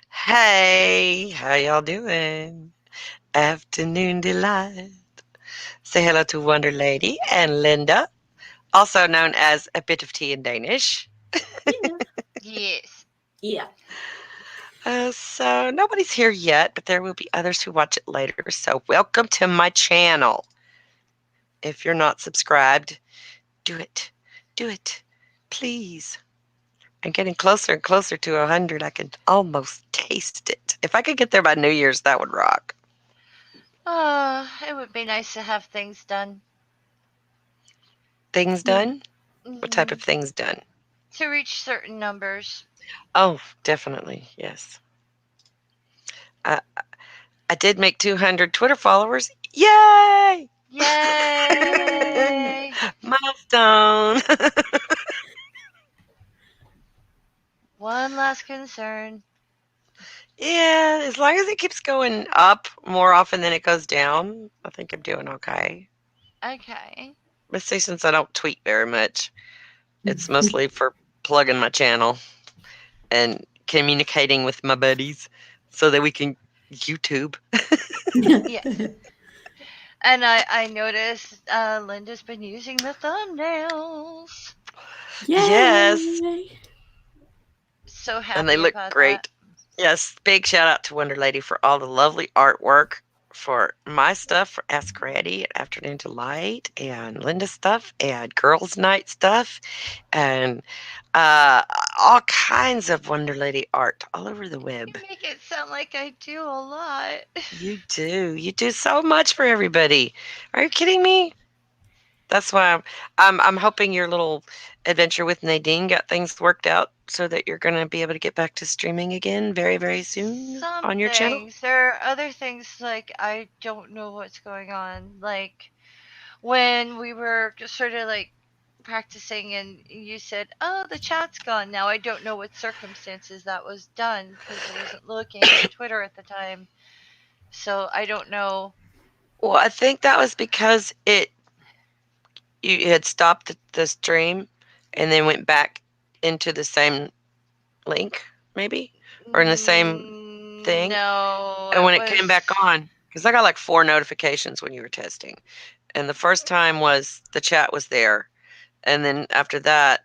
Hey, how y'all doing? Afternoon delight. Say hello to Wonder Lady and Linda, also known as a bit of tea in Danish. Yeah. Yes. Yeah. So nobody's here yet, but there will be others who watch it later. So welcome to my channel. If you're not subscribed, do it. Do it. Please. I'm getting closer and closer to 100. I can almost taste it. If I could get there by New Year's, that would rock. It would be nice to have things done. Things Yeah. done? What type Hmm. of things done? To reach certain numbers. Oh, definitely. Yes. I, I did make 200 Twitter followers. Yay! Yay! Milestone. One last concern. Yeah, as long as it keeps going up more often than it goes down, I think I'm doing okay. Okay. Let's say since I don't tweet very much, it's mostly for plugging my channel and communicating with my buddies so that we can YouTube. Yes. And I noticed Linda's been using the thumbnails. Yes, Yay. So and they happy look about that. great. Yes, big shout out to Wonder Lady for all the lovely artwork for my stuff for Ask Ratty and Afternoon Delight and Linda's stuff and Girls Night stuff and uh, all kinds of Wonder Lady art all over the You web. make it sound like I do a lot. You do. You do so much for everybody. Are you kidding me? That's why I'm hoping your little adventure with Nadine got things worked out so that you're going to be able to get back to streaming again very, very soon Some on your channel. things. There are other things like I don't know what's going on. Like when we were just sort of like practicing and you said, "Oh, the chat's gone now." I don't know what circumstances that was done because I wasn't looking at Twitter at the time. So I don't know. Well, I think that was because you had stopped the stream and then went back into the same link, maybe, or in the same thing. No, And it when it came back was on, because I got like 4 notifications when you were testing, and the first time was the chat was there, and then after that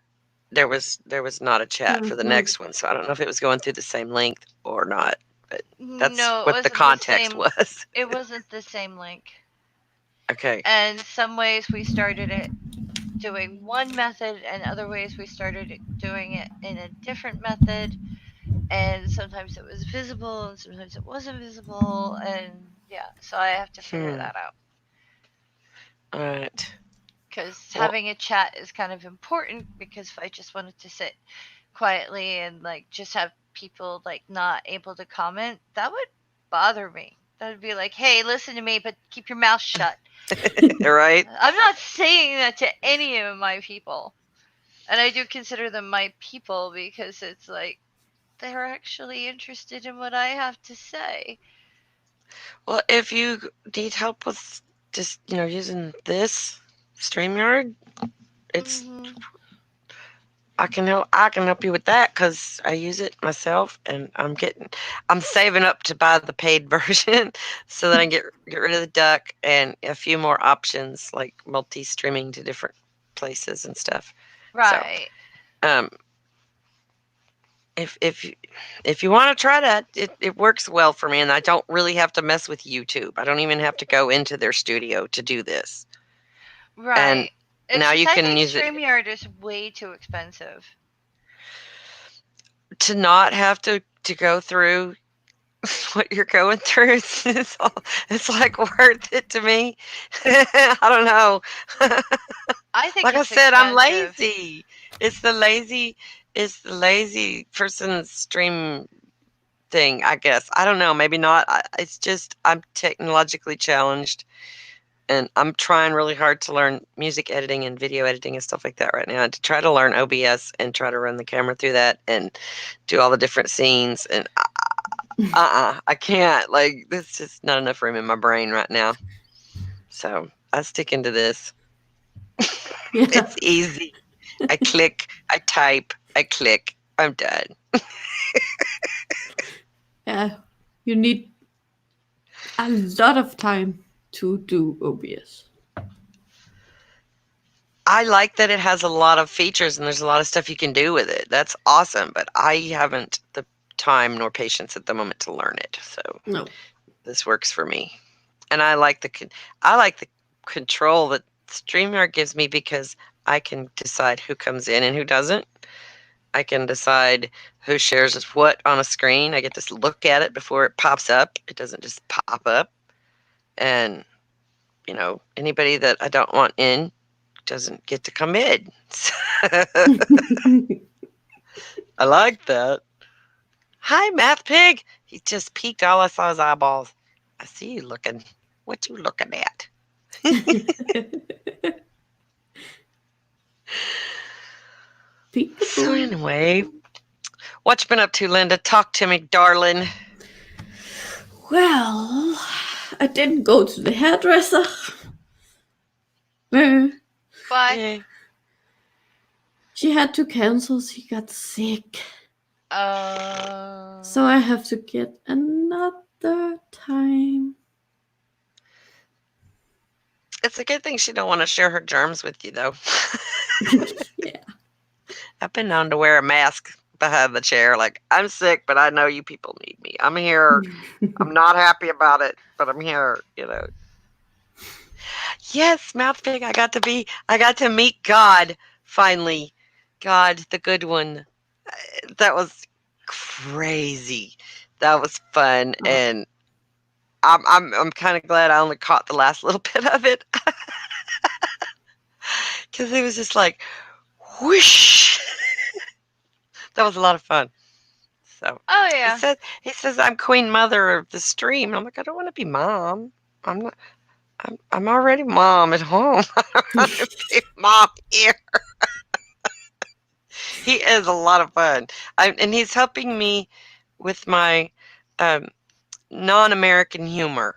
there was not a chat for the Like, next one. So I don't know if it was going through the same link or not, but that's no, it what the wasn't the context same. was. It wasn't the same link. Okay. And some ways we started it doing one method, and other ways we started doing it in a different method. And sometimes it was visible, and sometimes it wasn't visible. And yeah, so I have to figure Hmm. that out All right. because Well, having a chat is kind of important. Because if I just wanted to sit quietly and like just have people like not able to comment, that would bother me. That would be like, hey, listen to me, but keep your mouth shut. right. I'm not saying that to any of my people. And I do consider them my people because it's like they're actually interested in what I have to say. Well, if you need help with just using this StreamYard, it's Hmm. I can help you with that because I use it myself, and I'm saving up to buy the paid version so that I can get rid of the duck and a few more options like multi streaming to different places and stuff. So Right. um, if you want to try that, it works well for me, and I don't really have to mess with YouTube. I don't even have to go into their studio to do this, and Right. It's now just you I can think use it StreamYard is way too expensive. to not have to go through what you're going through. It's like worth it to me. I don't know. I think Like I it's said, I'm expensive. lazy. It's the lazy it's the lazy person's stream thing, I guess. I don't know, maybe not. It's just I'm technologically challenged, and I'm trying really hard to learn music editing and video editing and stuff like that right now, and to try to learn OBS and try to run the camera through that and do all the different scenes, and I can't. Like, there's just not enough room in my brain right now. So I stick into this. yeah. It's easy. I click, I type, I click, I'm done. Yeah, you need a lot of time to do OBS. I like that it has a lot of features and there's a lot of stuff you can do with it. That's awesome, but I haven't the time nor patience at the moment to learn it. So No. this works for me. And I like the control that StreamYard gives me because I can decide who comes in and who doesn't. I can decide who shares what on a screen. I get to look at it before it pops up. It doesn't just pop up. And, anybody that I don't want in doesn't get to come in. I like that. Hi, Math Pig. He just peeked. All I saw his eyeballs. I see you looking. What you looking at? So anyway, what you been up to, Linda? Talk to me, darling. Well, I didn't go to the hairdresser. Why? She had to cancel. She got sick. So I have to get another time. It's a good thing she don't want to share her germs with you, though. Yeah. I've been known to wear a mask behind the chair. Like, I'm sick, but I know you people need me. I'm here. I'm not happy about it, but I'm here, Yes, Mouth Pig, I got to meet God, finally. God, the good one. That was crazy. That was fun, and I'm kind of glad I only caught the last little bit of it. Because it was just like, whoosh. That was a lot of fun. So Oh yeah. he says I'm Queen Mother of the stream. I'm like, I don't want to be mom. I'm not. I'm already mom at home. I don't want to be mom here. He is a lot of fun, and he's helping me with my non-American humor.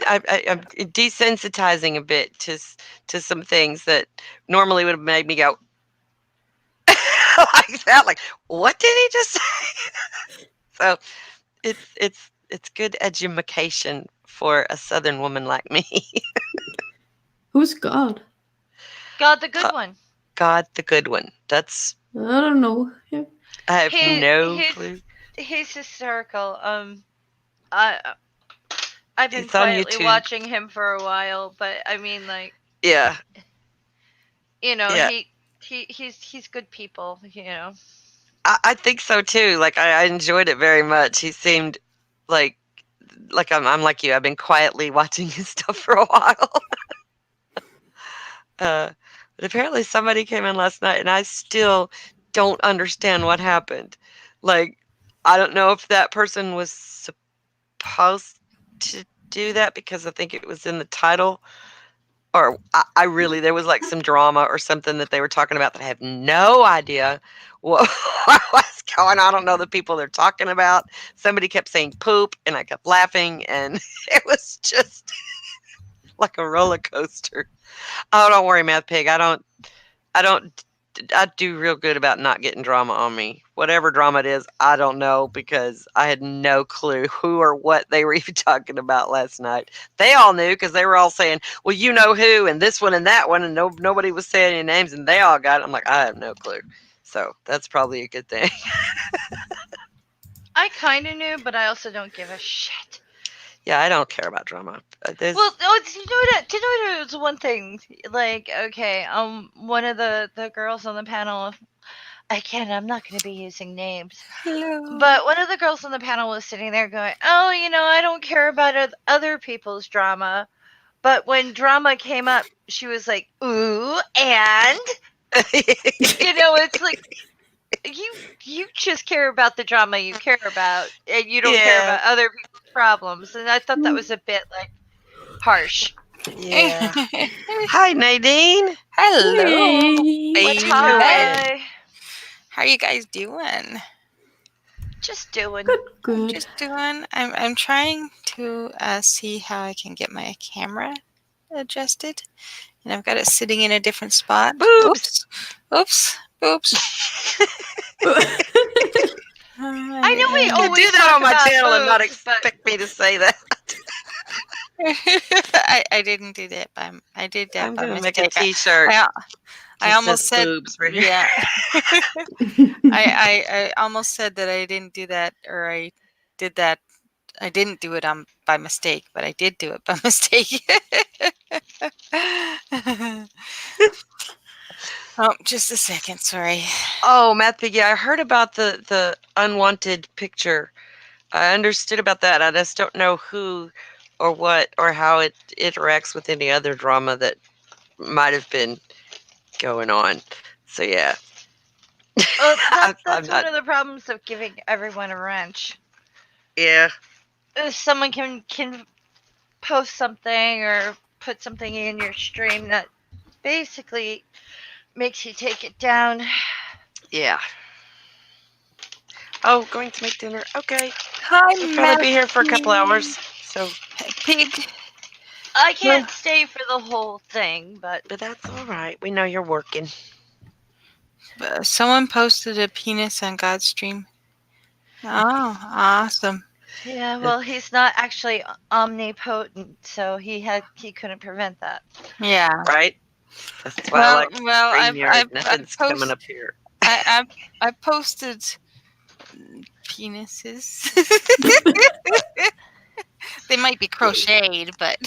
I'm desensitizing a bit to some things that normally would have made me go like that. Like, what did he just say? So it's good education for a Southern woman like me. Who's God? God the good one. God the good one. That's I don't know. I have no clue. He's hysterical. I've been It's on quietly YouTube. watching him for a while, but I mean, like, Yeah. Yeah. He's good people. I think so too. Like I enjoyed it very much. He seemed like I'm like you. I've been quietly watching his stuff for a while. But apparently somebody came in last night, and I still don't understand what happened. Like, I don't know if that person was supposed to do that because I think it was in the title, or I really, there was like some drama or something that they were talking about that I have no idea what was going on. I don't know the people they're talking about. Somebody kept saying poop, and I kept laughing, and it was just like a roller coaster. Oh, don't worry, Math Pig. I do real good about not getting drama on me. Whatever drama it is, I don't know because I had no clue who or what they were even talking about last night. They all knew because they were all saying, well, you know who, and this one and that one, and nobody was saying any names, and they all got it. I'm like, I have no clue. So that's probably a good thing. I kind of knew, but I also don't give a shit. Yeah, I don't care about drama. Well, do you know what? It was one thing. Like, okay, one of the girls on the panel. Again, I'm not going to be using names. Hello. But one of the girls on the panel was sitting there going, "Oh, I don't care about other people's drama." But when drama came up, she was like, "Ooh," and it's like you just care about the drama you care about, and you don't care about other people's problems. And I thought that was a bit like harsh. Yeah. Hi, Nadine. Hello. Hey. Hi. How are you guys doing? Just doing. Good. Just doing. I'm trying to see how I can get my camera adjusted, and I've got it sitting in a different spot. Boobs. Oops. always do that talk on my about channel and not boobs, but- expect me to say that. I didn't do that I did that I'm by gonna make a mistake. T-shirt. I Just almost says said boobs right here. yeah. I almost said that I didn't do that, or I did that. I didn't do it by mistake, but I did do it by mistake. Oh, just a second. Sorry. Oh, Math Piggy, I heard about the unwanted picture. I understood about that. I just don't know who or what or how it interacts with any other drama that might have been going on. So yeah. Well, I'm that's one not. of the problems of giving everyone a wrench. Yeah. If someone can post something or put something in your stream that basically makes you take it down. Yeah. Oh, going to make dinner. Okay. Hi, We'll probably be here for a couple hours. So, Pig. I can't stay for the whole thing, but but that's all right. We know you're working. Someone posted a penis on God's stream. Oh, awesome. yeah, well, he's not actually omnipotent, so he couldn't prevent that. Yeah. Right? That's why I like I've StreamYard. Nothing's coming up here. I posted penises. They might be crocheted, but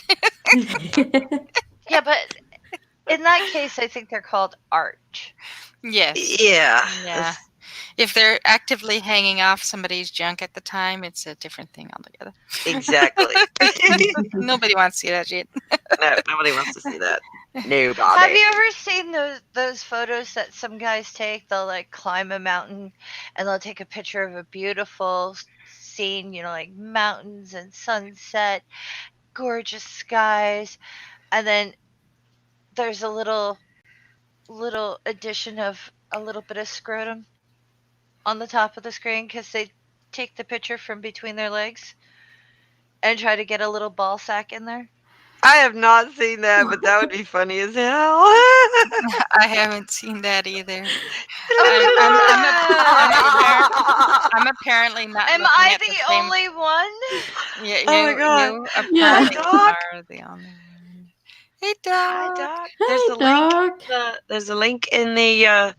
Yeah, but in that case, I think they're called art. yes. Yeah. Yeah. If they're actively hanging off somebody's junk at the time, it's a different thing altogether. Exactly. Nobody wants to see that shit. No, nobody wants to see that. Nobody. Have you ever seen those photos that some guys take? They'll like climb a mountain and they'll take a picture of a beautiful scene, like mountains and sunset, gorgeous skies, and then there's a little addition of a little bit of scrotum on the top of the screen because they take the picture from between their legs and try to get a little ball sack in there. I have not seen that, but that would be funny as hell. I haven't seen that either. I'm apparently not. Am looking I at the same- only one? Yeah, Oh my God. You Yeah. apparently Doc. are the only one. Hey, Hi, Doc. Doc. Hey, There's a link. Doc. There's a link in the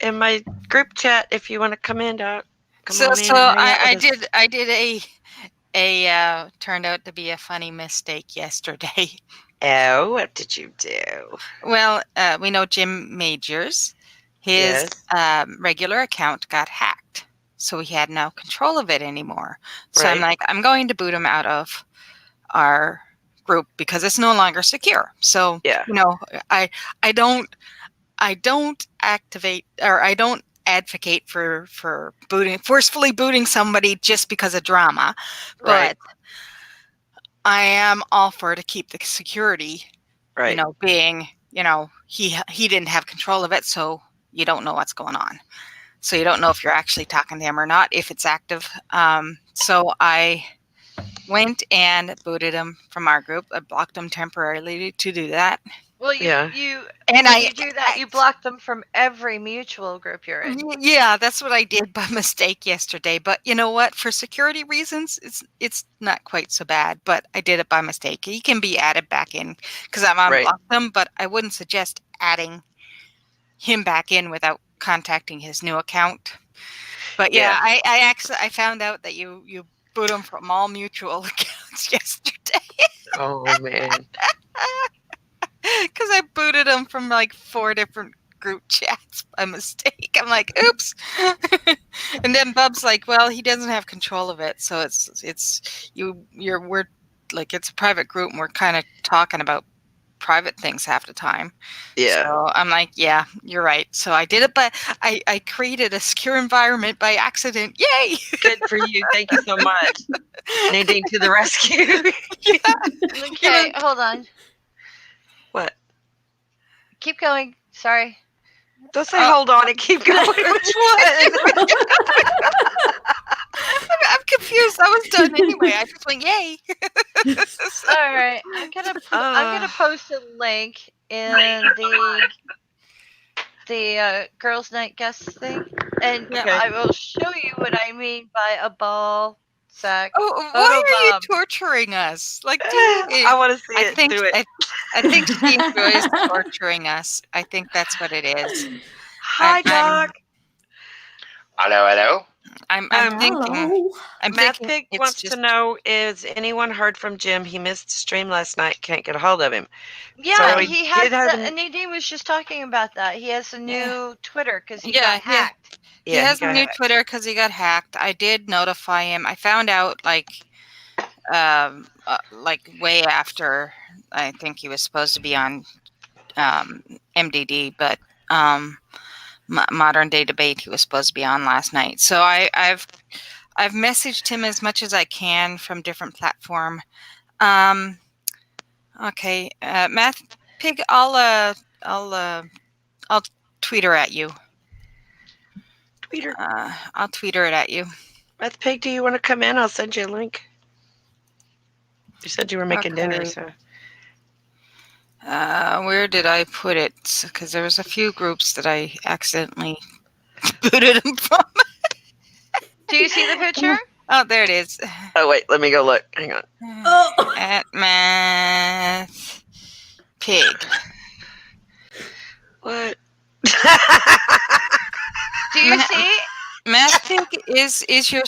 in my group chat if you want to come in, Doc. Come on in So and hang out with us. I did a turned out to be a funny mistake yesterday. Oh, what did you do? Well, we know Jim Majors. His regular account got hacked, so he had no control of it anymore. So I'm Right. like, I'm going to boot him out of our group because it's no longer secure. So Yeah. I don't activate, or I don't advocate for forcefully booting somebody just because of drama, Right. but I am all for to keep the security. Right. Being he didn't have control of it, so you don't know what's going on. So you don't know if you're actually talking to him or not, if it's active. So I went and booted him from our group. I blocked him temporarily to do that. Well, Yeah. when you do that, you block them from every mutual group you're in. Yeah, that's what I did by mistake yesterday. But you know what? For security reasons, it's not quite so bad. But I did it by mistake. He can be added back in because I'm Right. unblocked them. But I wouldn't suggest adding him back in without contacting his new account. But yeah, I found out that you boot him from all mutual accounts yesterday. Oh man. Because I booted him from like 4 different group chats by mistake. I'm like, oops. And then Bub's like, well, he doesn't have control of it, so we're like, it's a private group and we're kind of talking about private things half the time. Yeah. So I'm like, yeah, you're right. So I did it, but I created a secure environment by accident. Yay! Good for you. Thank you so much. Nadine to the rescue. Okay, hold on. What? Keep going. Sorry. Don't say hold on and keep going. Which one? I'm confused. I was done anyway. I just went, yay! All right. I'm gonna post a link in the girls' night guest thing, and Yeah. Okay. I will show you what I mean by a ball sack. Oh, why are you Photobomb. torturing us? Like, do I want to see I it. think Do it. I think she enjoys torturing us. I think that's what it is. Hi, Doc. Hello, hello. I'm Um, thinking. Hello. I'm Math thinking Pig it's wants just. to know: is anyone heard from Jim? He missed the stream last night. Can't get a hold of him. Yeah, he he has did have the. Nadine was just talking about that. He has a new Twitter because he Yeah, got hacked. He Yeah, has a got new hacked. Twitter because he got hacked. I did notify him. I found out like way after I think he was supposed to be on MDD, but Modern Day Debate he was supposed to be on last night. So I've messaged him as much as I can from different platform. Okay, Math Pig, I'll tweet her at you. Tweeter. I'll tweet her it at you. Math Pig, do you want to come in? I'll send you a link. You said you were making dinner, Okay. so. Where did I put it? Because there was a few groups that I accidentally booted him from. Do you see the picture? Oh, there it is. Oh wait, let me go look. Hang on. Oh. At Math Pig. What? Do you see? Math Pig is your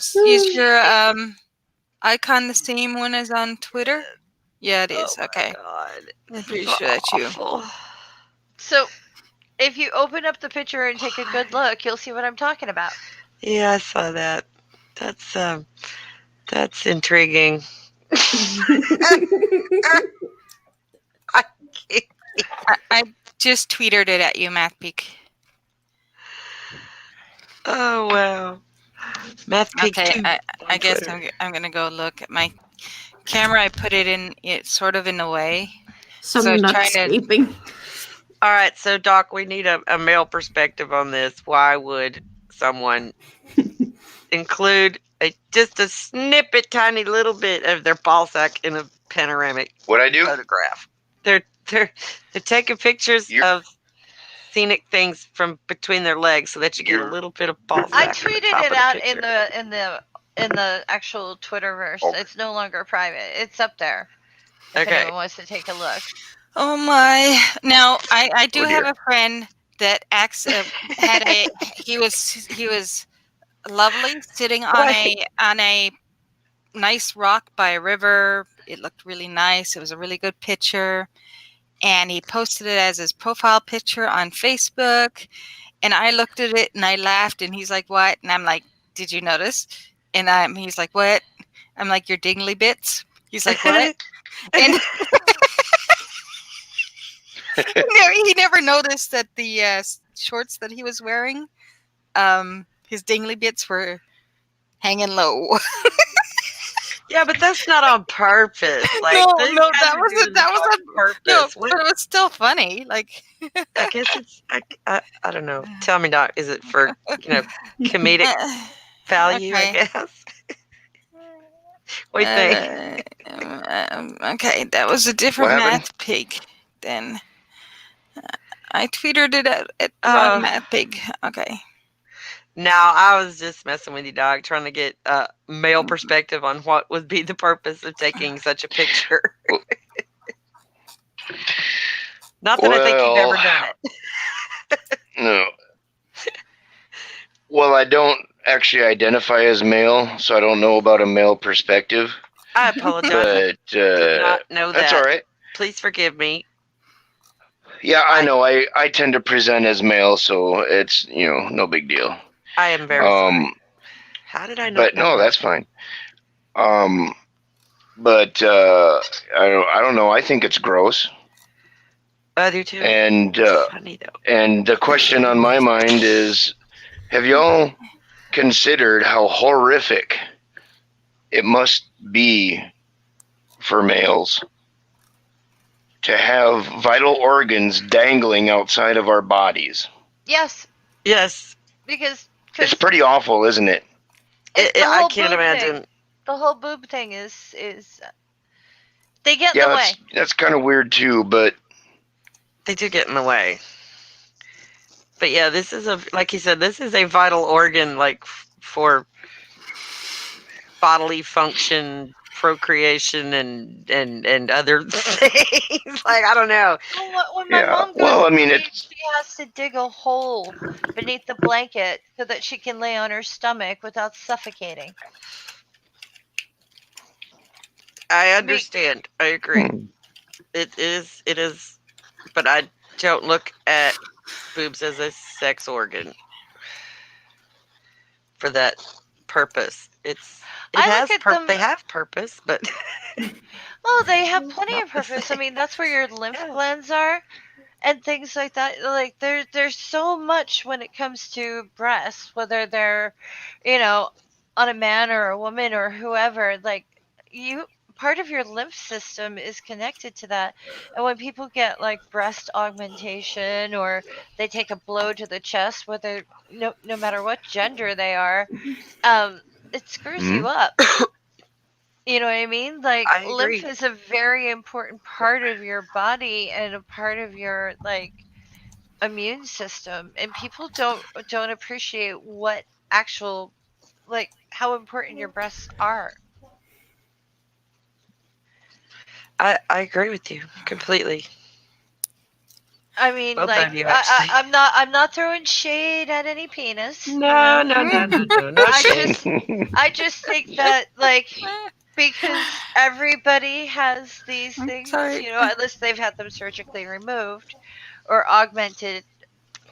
icon the same one as on Twitter? Yeah, it is. Oh okay. my God. I'm pretty sure that's you. Awful. So, if you open up the picture and take a good look, you'll see what I'm talking about. Yeah, I saw that. That's intriguing. I just tweeted it at you, Math Pig. Oh wow. Math Pig Okay, 2 I on guess Twitter. I'm gonna go look at my camera. I put it in it sort of in the way. So So I'm not trying to- sleeping. All right, so Doc, we need a male perspective on this. Why would someone include just a snippet, tiny little bit of their ball sack in a panoramic What I do? photograph? They're taking pictures You're- of scenic things from between their legs so that you get a little bit of ball sack. I on the tweeted top it of the out picture. in the actual Twitterverse. Okay. It's no longer private. It's up there. If Okay. anyone wants to take a look. Oh my! Now I do Oh, have dear. a friend that he was lovely sitting on a nice rock by a river. It looked really nice. It was a really good picture, and he posted it as his profile picture on Facebook. And I looked at it and I laughed. And he's like, "What?" And I'm like, "Did you notice?" And he's like, "What?" I'm like, "Your dingly bits." He's like, "What?" And he never noticed that the shorts that he was wearing, his dingly bits were hanging low. Yeah, but that's not on purpose. Like, No, these no, guys that are was doing that this was on purpose. no, What- but it was still funny. Like, I guess it's I don't know. Tell me, Doc. Is it for comedic value? Okay. I guess. What do you think? Okay, that was a different What happened? Math Pig. Then I tweeted it at the Oh. wrong Math Pig. Okay. Now I was just messing with you, Doc, trying to get a male perspective on what would be the purpose of taking such a picture. Not that I think you've ever Well- done it. No. Well, I don't actually identify as male, so I don't know about a male perspective. I apologize. But Did not know that. that's all right. Please forgive me. Yeah, I know. I tend to present as male, so it's no big deal. I am very sorry. How did I not But know no, that? that's fine. But I don't know. I think it's gross. I do too. And It's funny though. and the question on my mind is, have y'all considered how horrific it must be for males to have vital organs dangling outside of our bodies? Yes, Yes. because It's pretty awful, isn't it? it's the I whole can't boob imagine. thing. The whole boob thing is they get in Yeah, the way. that's kind of weird too, but They do get in the way. But yeah, this is like you said, this is a vital organ, like for bodily function, procreation, and other things. Like I don't know. Well, when my Yeah. mom goes Well, I to mean, sleep, it's she has to dig a hole beneath the blanket so that she can lay on her stomach without suffocating. I understand. I agree. Hmm. It is, but I don't look at boobs as a sex organ for that purpose. It I has look at them. they have purpose, but Well, they have plenty not of the purpose. I same. mean, that's where your lymph Yeah. glands are and things like that. Like there's so much when it comes to breasts, whether they're, you know, on a man or a woman or whoever. Like you, part of your lymph system is connected to that. And when people get like breast augmentation or they take a blow to the chest, whether no matter what gender they are, it screws Hmm. you up. You know what I mean? Like I lymph agree. is a very important part of your body and a part of your like immune system, and people don't appreciate what actual like how important your breasts are. I agree with you completely. I mean, Both like of you, actually. I'm not throwing shade at any penis. You No, know? no I shame. I just think that like because everybody has these things, Sorry. you know, unless they've had them surgically removed or augmented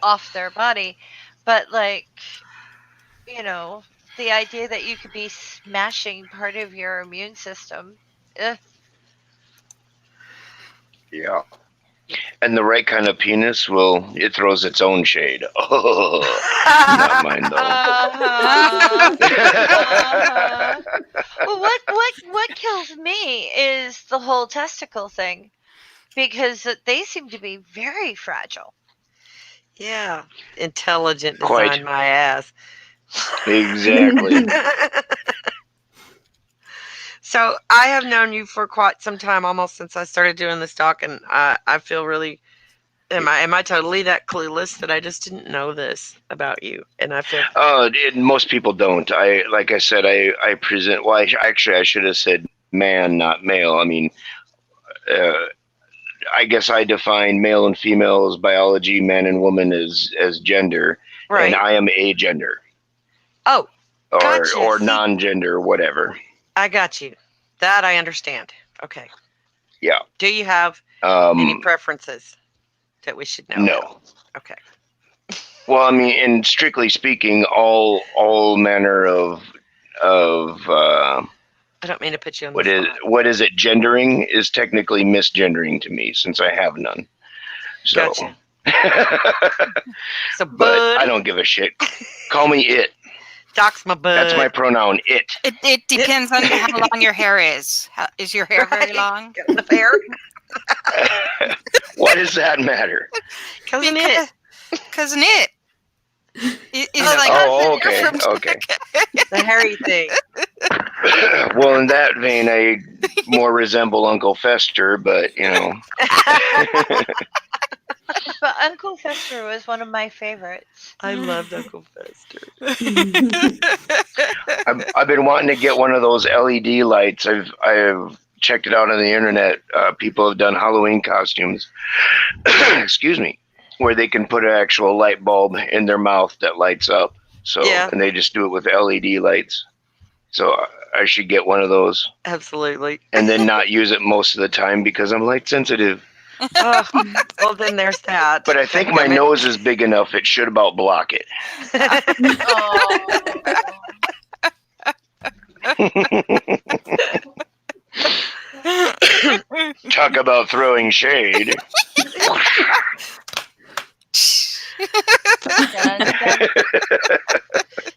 off their body. But like, you know, the idea that you could be smashing part of your immune system. Eh. Yeah. And the right kind of penis it throws its own shade. Oh, not mine though. Uh-huh. Uh-huh. Well, what kills me is the whole testicle thing because they seem to be very fragile. Yeah, intelligent Quite. design, my ass. Exactly. So I have known you for quite some time, almost since I started doing this talk, and I feel really. Am I totally that clueless that I just didn't know this about you? And I feel Most people don't. Like I said, I present. Well, actually, I should have said man, not male. I mean, uh, I guess I define male and female as biology, man and woman as gender, and right. I am a gender Oh, or gotcha. or See, non-gender, whatever. I got you. That I understand. Okay. Yeah. Do you have any Um. preferences that we should know No. about? Okay. Well, I mean, and strictly speaking, all manner of I don't mean to put you on the spot. what is it? Gendering is technically misgendering to me since I have none. So, Gotcha. So, but bud, I don't give a shit. Call me it. doc's my bud. That's my pronoun. It. It depends on how long your hair is. Is your hair very Right. long? Got enough hair? Why does that matter? Cousin it. Because it. It's Oh, like Oh, cousin, okay, from- okay. The hairy thing. Well, in that vein, I more resemble Uncle Fester, but you know, but Uncle Fester was one of my favorites. I loved Uncle Fester. I've been wanting to get one of those LED lights. I've checked it out on the internet. People have done Halloween costumes. Excuse me, where they can put an actual light bulb in their mouth that lights up. So, Yeah. and they just do it with LED lights. So I should get one of those Absolutely. and then not use it most of the time because I'm light sensitive. Oh, well, then there's that. But I think my nose is big enough; it should about block it. Talk about throwing shade. Dun, dun.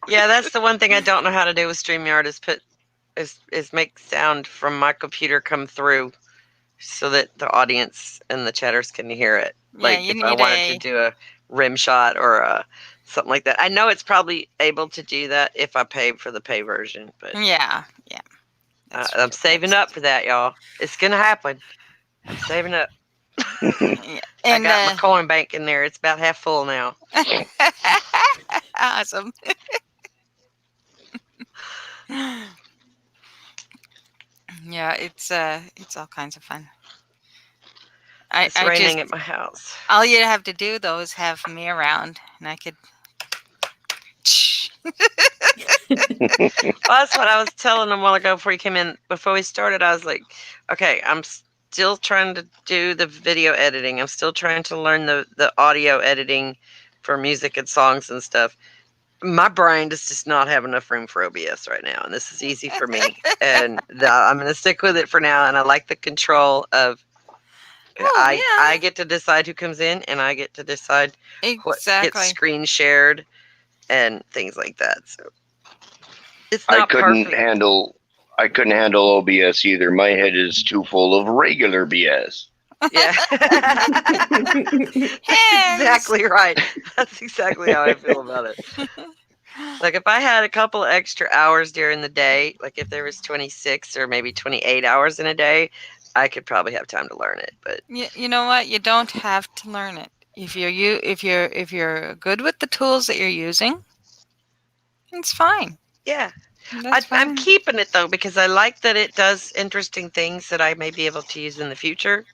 Yeah, that's the one thing I don't know how to do with StreamYard is make sound from my computer come through so that the audience and the chatters can hear it. Like you if I need wanted to do a rim shot or something like that. I know it's probably able to do that if I pay for the pay version, but Yeah. That's I'm saving up for that, y'all. It's gonna happen. I'm saving up. I And got my coin bank in there. It's about half full now. awesome. Yeah, it's all kinds of fun. It's I raining just at my house. all you have to do though is have me around, and I could. Well, that's what I was telling them a while ago before you came in. Before we started, I was like, okay, I'm still trying to do the video editing. I'm still trying to learn the audio editing for music and songs and stuff. My brain does just not have enough room for OBS right now, and this is easy for me. And I'm going to stick with it for now. And I like the control of I get to decide who comes in, and I get to decide what gets Exactly. screen shared and things like that. So it's I not couldn't perfect. handle OBS either. My head is too full of regular BS. Yeah. Exactly right. That's exactly how I feel about it. Like if I had a couple extra hours during the day, like if there was 26 or maybe 28 hours in a day, I could probably have time to learn it. But You know what? You don't have to learn it. If you're good with the tools that you're using, it's fine. yeah, That's I'm fine. keeping it though because I like that it does interesting things that I may be able to use in the future.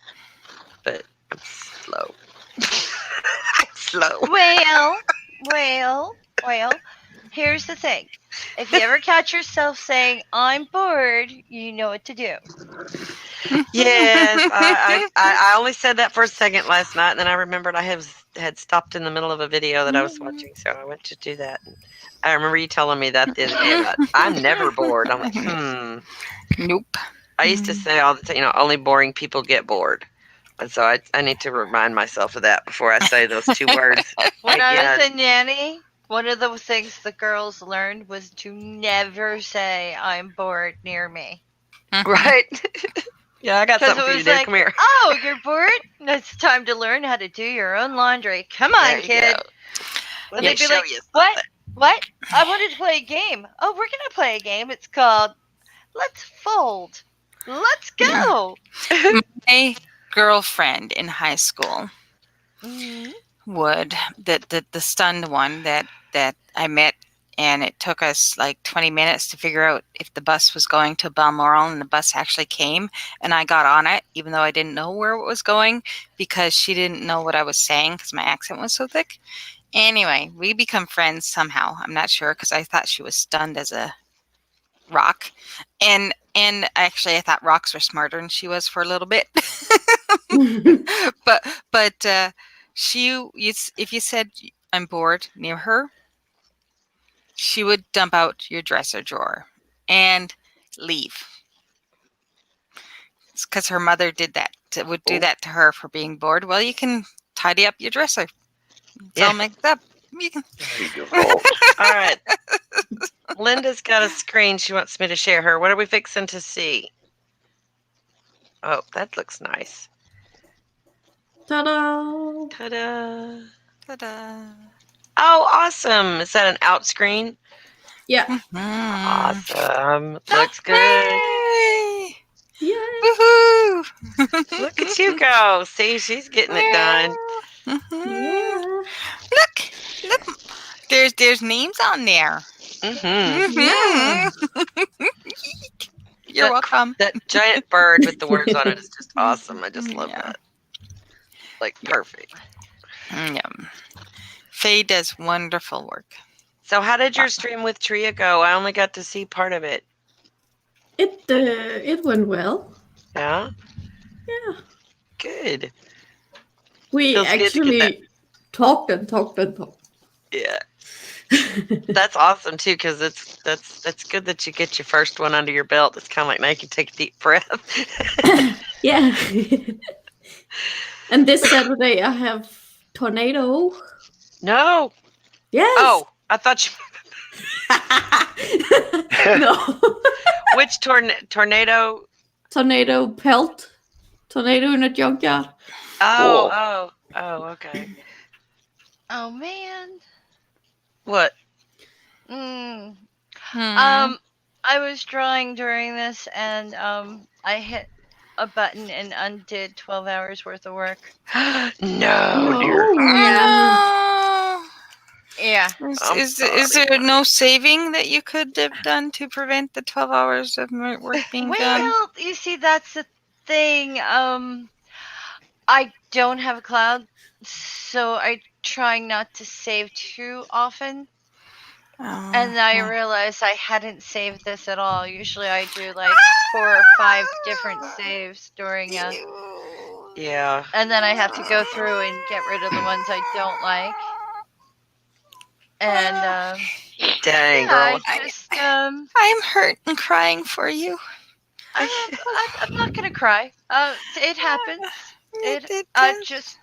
But I'm slow. I'm slow. Well. Here's the thing. If you ever catch yourself saying, I'm bored, you know what to do. Yes, I only said that for a second last night, and then I remembered I had stopped in the middle of a video that I was watching, so I went to do that. And I remember you telling me that the other day about I'm never bored. I'm like, Nope. I used to say all the time, only boring people get bored. And so I need to remind myself of that before I say those two words. When I again. was a nanny, one of the things the girls learned was to never say, I'm bored near me. Right? Yeah, I got 'Cause something it for you was to do. like, Come here. oh, you're bored? It's time to learn how to do your own laundry. Come on, There you kid. go. Let And me they'd be show like, you what? something. What? I wanted to play a game. Oh, we're going to play a game. It's called Let's Fold. Let's go. My girlfriend in high school would the stunned one that I met, and it took us like 20 minutes to figure out if the bus was going to Balmoral, and the bus actually came, and I got on it even though I didn't know where it was going because she didn't know what I was saying because my accent was so thick. Anyway, we become friends somehow. I'm not sure because I thought she was stunned as a rock, and actually I thought rocks were smarter than she was for a little bit. but if you said I'm bored near her, she would dump out your dresser drawer and leave. It's because her mother did that. Would do that to her for being bored. Well, you can tidy up your dresser. It's all mixed up. You can. Default. All right. Linda's got a screen she wants me to share her. What are we fixing to see? Oh, that looks nice. Ta-da! Ta-da. Ta-da. Oh, awesome. Is that an out screen? Yeah. Awesome. Looks good. Yay! Yeah. Woohoo! Look at you go. See, she's getting it done. Yeah. Look. There's names on there. Mm-hmm. Yeah. You're welcome. That giant bird with the words on it is just awesome. I just love Yeah. that. Like, perfect. Yeah. Faye does wonderful work. So how did your stream with Tria go? I only got to see part of it. It went well. Yeah? Yeah. Good. We Feels good to get actually talked and talked and talked. Yeah. That's awesome too, because that's good that you get your first one under your belt. It's kind of like now you can take a deep breath. Yeah. And this Saturday I have Tornado. No. Yes. Oh, I thought you. No. Which tornado? Tornado pelt. Tornado in a junkyard. Oh, okay. Oh, man. What? I was drawing during this, and I hit a button and undid 12 hours worth of work. No. dear. Oh, Yeah. no. I'm Is sorry. there no saving that you could have done to prevent the 12 hours of work being done? Well, you see, that's the thing. I don't have a cloud, so I try not to save too often. Oh, And I well. realized I hadn't saved this at all. Usually I do like 4 or 5 different saves during a, Yeah. and then I have to go through and get rid of the ones I don't like. And Dang, yeah, girl. I just I'm hurt and crying for you. I'm not gonna cry. It happens. It I'm does. just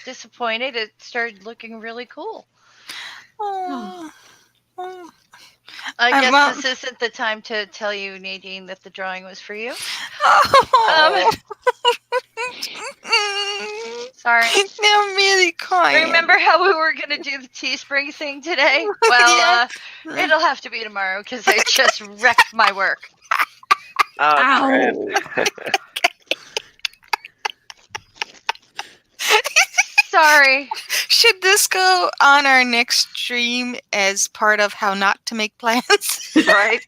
disappointed. It started looking really cool. Oh. Oh. I I'm, guess this isn't the time to tell you, Nadine, that the drawing was for you. Oh. Sorry. Now I'm really crying. Remember how we were gonna do the Teespring thing today? Well, Yeah. it'll have to be tomorrow because I just wrecked my work. Oh, crap. Ow. Sorry. Should this go on our next stream as part of how not to make plans? Right?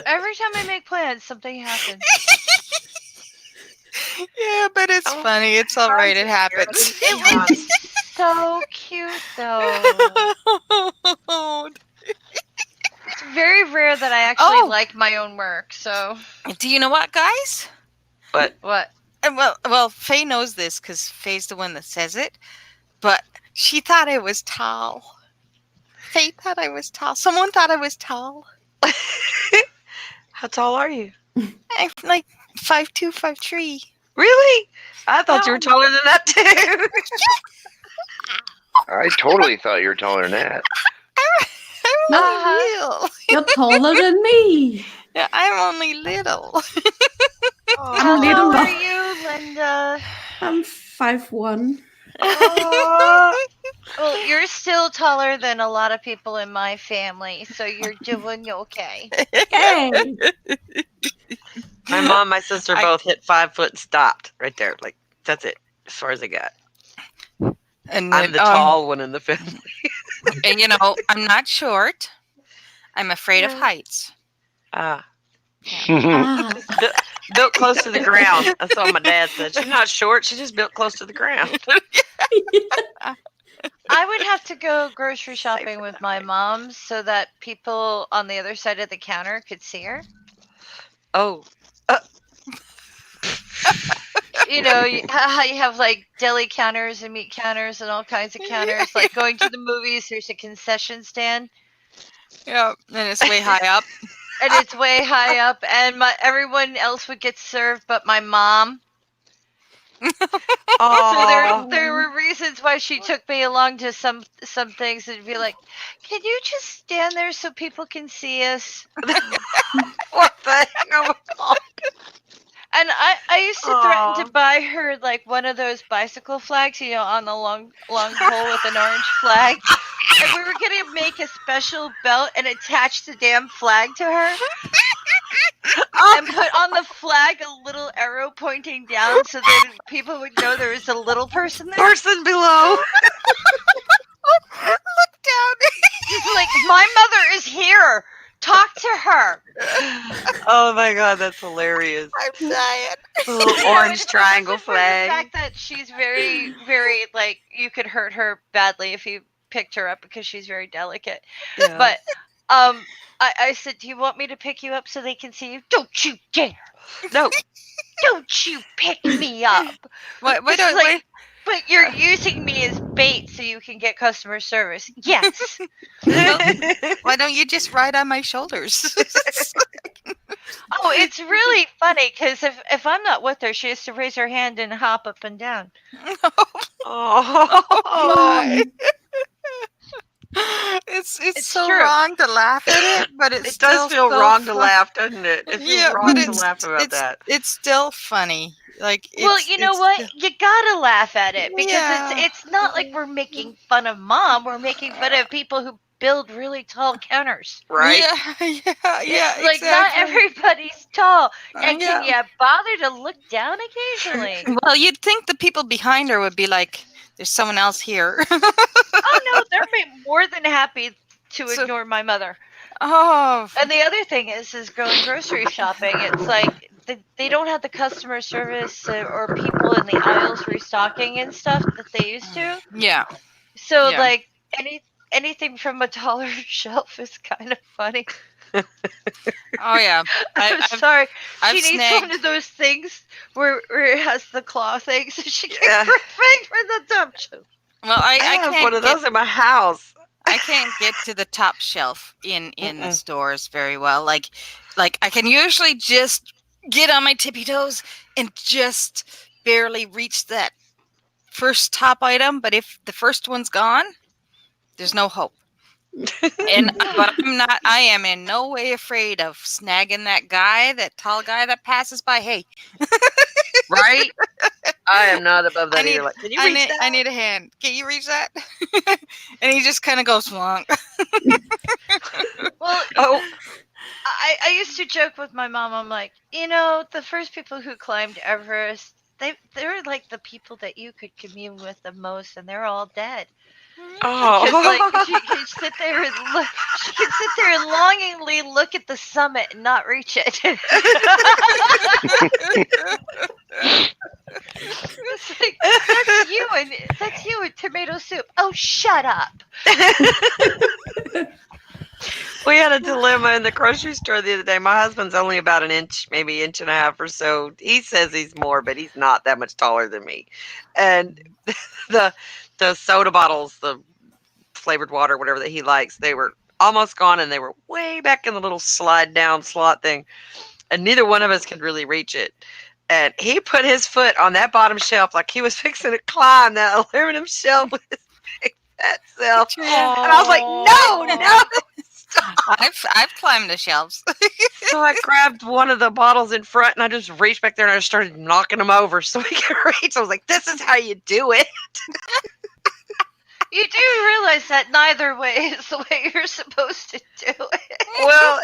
Every time I make plans, something happens. Yeah, but it's Oh, funny. It's all right. It happens. It was so cute, though. It's very rare that I actually Oh. like my own work. So Do you know what, guys? what? Well, Faye knows this because Faye's the one that says it. But she thought I was tall. Faye thought I was tall. Someone thought I was tall. How tall are you? I'm like 5'2", 5'3". Really? I thought you were No. taller than that too. I totally thought you were taller than that. I'm only little. You're taller than me. Yeah, I'm only little. I'm How little. tall are you, Linda? I'm 5'1". Well, you're still taller than a lot of people in my family, so you're doing okay. Hey. My mom, my sister I- both hit 5 foot and stopped right there. Like, that's it. As far as I got. And I'm the then, tall one in the family. and I'm not short. I'm afraid of Yeah. heights. Ah. Ah. Built close to the ground. That's what my dad said. She's not short. She's just built close to the ground. I would have to go grocery shopping with my mom so that people on the other side of the counter could see her. Oh. You know, how you have like deli counters and meat counters and all kinds of counters. Like going to the movies, there's a concession stand, Yeah, and it's way high up. and it's way high up, and everyone else would get served, but my mom. So Oh. there were reasons why she took me along to some things and be like, "Can you just stand there so people can see us?" What the heck? Oh my God. And I used to threaten Aw. to buy her like one of those bicycle flags, you know, on the long pole with an orange flag. And we were gonna make a special belt and attach the damn flag to her. And put on the flag a little arrow pointing down so that people would know there was a little person there. Person below. Look down. She's like, my mother is here. Talk to her. Oh my God, that's hilarious. I'm dying. Little orange triangle For the flag. fact that she's very, very like you could hurt her badly if you picked her up because she's very delicate. Yeah. But I said, do you want me to pick you up so they can see you? Don't you dare! No. Don't you pick me up! Why It's don't like, but you're using me as bait so you can get customer service. Yes. why don't you just ride on my shoulders? Oh, it's really funny because if I'm not with her, she has to raise her hand and hop up and down. Oh. It's, It's so true. wrong to laugh at it, but it's It does still feel so wrong to fun. laugh, doesn't it? It feels Yeah, wrong but to it's laugh about that. It's still funny. Like, Well, you know what? You gotta laugh at it because Yeah. it's not like we're making fun of mom. We're making fun of people who build really tall counters. Right? Yeah, Like not exactly. everybody's tall. And Yeah. can you bother to look down occasionally? Well, you'd think the people behind her would be like, "There's someone else here." Oh no, they're more than happy to So- ignore my mother. Oh, And the other thing is going grocery shopping. It's like they don't have the customer service or people in the aisles restocking and stuff that they used to. yeah. So Yeah. like anything from a dollar shelf is kind of funny. Oh yeah. I'm I've- sorry. I've She needs one snagged- of those things where it has the claw thing, so she can Yeah. grab it for the dump shelf. Well, I I have can't one of get, those in my house. I can't get to the top shelf in the Mm-mm. stores very well. Like I can usually just get on my tippy toes and just barely reach that first top item, but if the first one's gone, there's no hope. But I am in no way afraid of snagging that tall guy that passes by. Hey, Right? I am not above that I need- either. Like, can you I reach need, that? I need a hand. Can you reach that? And he just kind of goes along. Well, Oh, I used to joke with my mom. I'm like, the first people who climbed Everest, they're like the people that you could commune with the most, and they're all dead. Because oh. like she can sit there and look, she can sit there and longingly look at the summit and not reach it. It's like that's you and tomato soup. Oh, shut up. We had a dilemma in the grocery store the other day. My husband's only about an inch, maybe inch and a half or so. He says he's more, but he's not that much taller than me. And the soda bottles, the flavored water, whatever that he likes, they were almost gone, and they were way back in the little slide down slot thing. And neither one of us could really reach it. And he put his foot on that bottom shelf like he was fixing to climb that aluminum shelf with his big fat self. And I was like, no. I've climbed the shelves. So I grabbed one of the bottles in front and I just reached back there and I just started knocking them over so he could reach. I was like, this is how you do it. You do realize that neither way is the way you're supposed to do it. Well,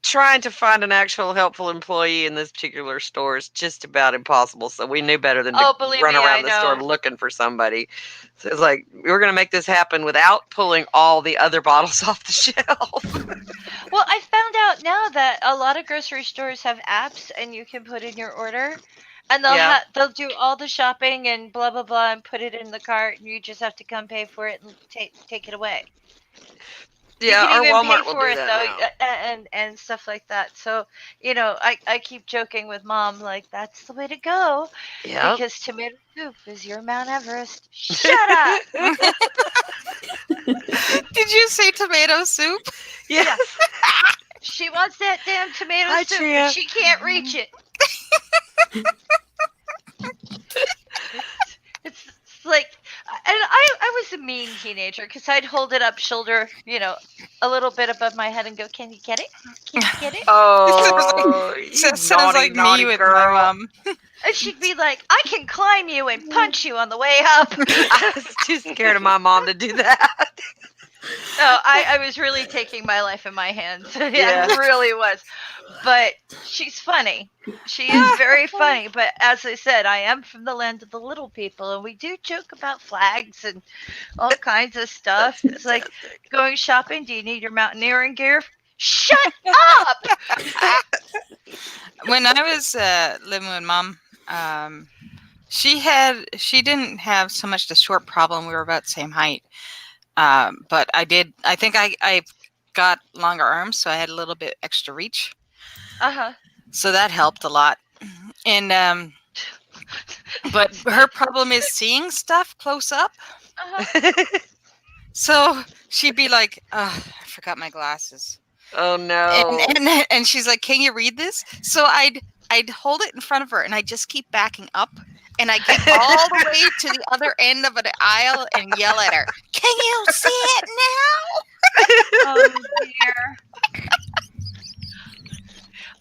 trying to find an actual helpful employee in this particular store is just about impossible. So we knew better than Oh, to believe run me, around I the store know. looking for somebody. So it's like, we're going to make this happen without pulling all the other bottles off the shelf. Well, I found out now that a lot of grocery stores have apps, and you can put in your order, and Yeah. they'll do all the shopping and blah blah blah, and put it in the cart, and you just have to come pay for it and take it away. Yeah, you our can even Walmart pay will for do it that now. and stuff like that. So I keep joking with Mom like that's the way to go Yep. because tomato soup is your Mount Everest. Shut up. Did you say tomato soup? Yes. She wants that damn tomato Hi, soup, Tria. but she can't reach it. It's like, and I was a mean teenager because I'd hold it up shoulder, a little bit above my head and go, "Can you get it? Can you get it?" Oh, you Sounds naughty, like naughty me with girl. my mom. And she'd be like, "I can climb you and punch you on the way up." I was too scared of my mom to do that. No, I was really taking my life in my hands. Yeah, Yeah. it really was. But she's funny. She is very funny. But as I said, I am from the land of the little people, and we do joke about flags and all kinds of stuff. It's like going shopping. Do you need your mountaineering gear? Shut up! When I was living with Mom, she didn't have so much the short problem. We were about the same height. But I think I got longer arms, so I had a little bit extra reach. Uh-huh. So that helped a lot. And but her problem is seeing stuff close up. Uh-huh. So she'd be like, "Oh, I forgot my glasses." Oh no. And she's like, "Can you read this?" So I'd hold it in front of her and I just keep backing up and I get all the way to the other end of the aisle and yell at her, "Can you see it now?" Oh dear.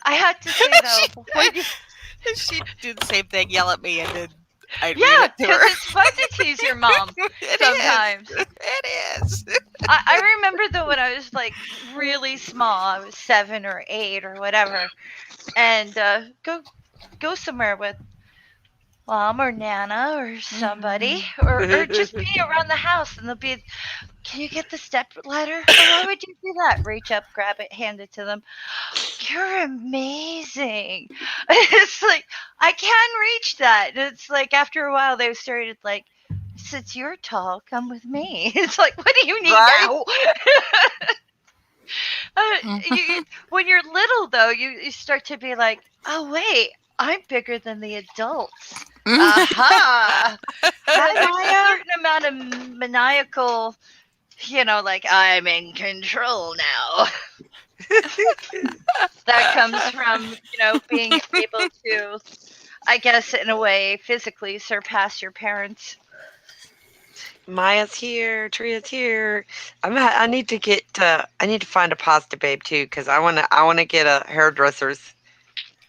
I had to say though, when you, And she'd do the same thing, yell at me, and then I'd yeah, read it to because her. it's fun to tease your mom It is. sometimes. It is. I remember though when I was like really small, I was 7 or 8 or whatever, and go somewhere with mom or Nana or somebody, or just be around the house, and they'll be, can you get the step ladder? Oh, why would you do that? Reach up, grab it, hand it to them. You're amazing. It's like, I can reach that. And it's like after a while they started like, since you're tall, come with me. It's like, what do you need Right? now? When you're little though, you start to be like, oh wait, I'm bigger than the adults. Aha! Hi, There's a Maya. certain amount of maniacal, like I'm in control now. That comes from, being able to, I guess, in a way, physically surpass your parents. Maya's here. Tria's here. I need to get. I need to find a pasta babe too, because I wanna get a hairdressers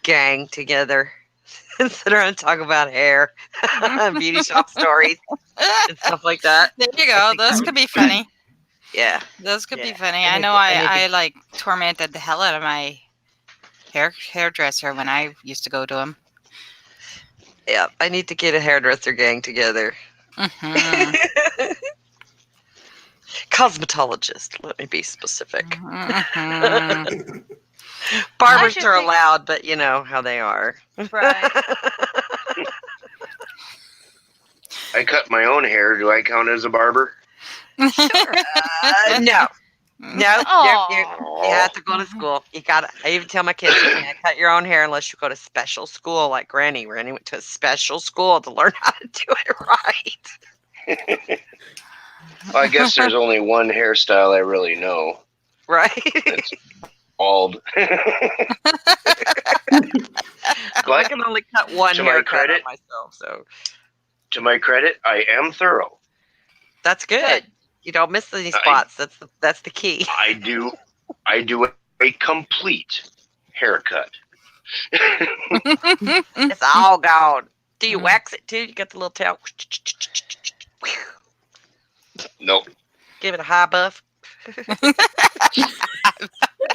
gang together and sit around and talk about hair, beauty shop stories, and stuff like that. There you I go. think that Those would could be be funny. Yeah. Those could be Yeah. funny. I I need know to- I need to- I like tormented the hell out of my hairdresser when I used to go to him. Yeah. I need to get a hairdresser gang together. Mhm. Cosmetologist. Let me be specific. Mhm. Barbers should are think- allowed, but you know how they are. Right. I cut my own hair. Do I count as a barber? No. No. You Aw. have to go to school. You got to. I even tell my kids, you can't cut your own hair unless you go to special school like Granny. Granny went to a special school to learn how to do it right. Well, I guess there's only one hairstyle I really know. Right? It's bald. I can only cut one to my haircut on credit- myself, so To my credit, I am thorough. that's good. You don't miss any spots. That's the key. I do a complete haircut. It's all gone. Do you wax it too? You got the little tail. Nope. Give it a high buff.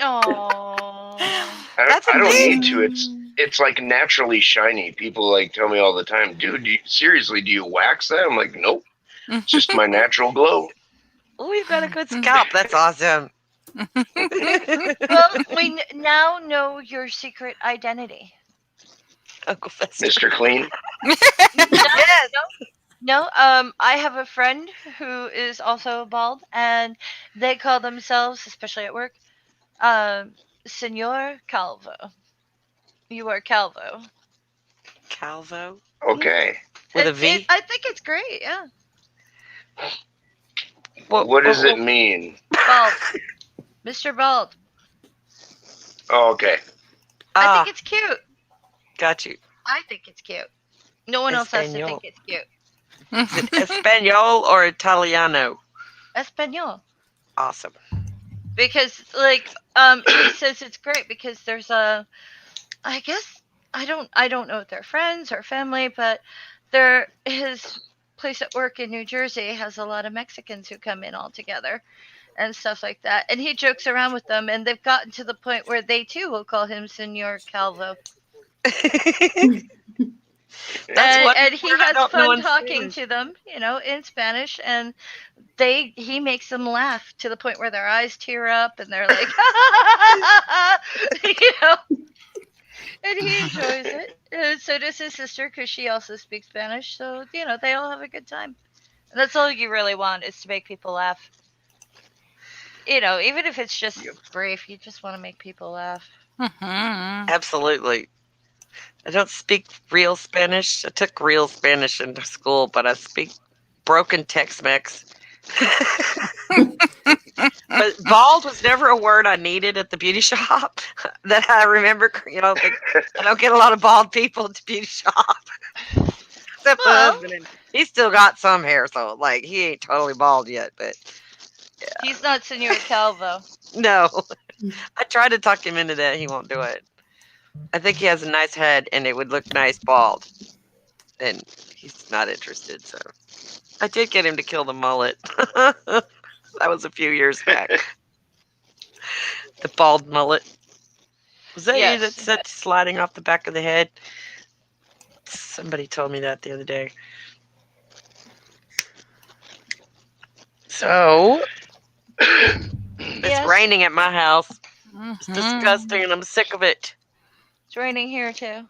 Aw. That's I don't amazing. need to. It's like naturally shiny. People like tell me all the time, dude, seriously, do you wax that? I'm like, nope. It's just my natural glow. Oh, you've got a good scalp. That's awesome. Well, we now know your secret identity. Uncle Fester. Mr. Clean. Yes. No, I have a friend who is also bald, and they call themselves, especially at work, Senor Calvo. You are Calvo. Calvo Okay. with a V. I think it's great, yeah. What does it mean? Bald. Mr. Bald. Oh, okay. I Ah, think it's cute. got you. I think it's cute. No one else has to Espanol. think it's cute. Is it Espanol or Italiano? Espanol. Awesome. Because he says it's great because there's I guess I don't know if they're friends or family, but his place at work in New Jersey has a lot of Mexicans who come in all together and stuff like that. And he jokes around with them, and they've gotten to the point where they too will call him Senor Calvo. And he has fun talking to them, in Spanish, and he makes them laugh to the point where their eyes tear up and they're like, and he enjoys it. And so does his sister, because she also speaks Spanish. So, they all have a good time. And that's all you really want, is to make people laugh. Even if it's just brief, you just want to make people laugh. Mhm. Absolutely. I don't speak real Spanish. I took real Spanish into school, but I speak broken Tex-Mex. But bald was never a word I needed at the beauty shop that I remember. I don't get a lot of bald people at the beauty shop. Except my Well. husband. And he's still got some hair, so he ain't totally bald yet. But He's not Senor Calvo. no, I tried to talk him into that. He won't do it. I think he has a nice head, and it would look nice bald. And he's not interested, so I did get him to kill the mullet. That was a few years back. The bald mullet. Was that you that Yes. said sliding off the back of the head? Somebody told me that the other day. So, it's Yes. raining at my house. It's Mhm. disgusting and I'm sick of it. It's raining here too.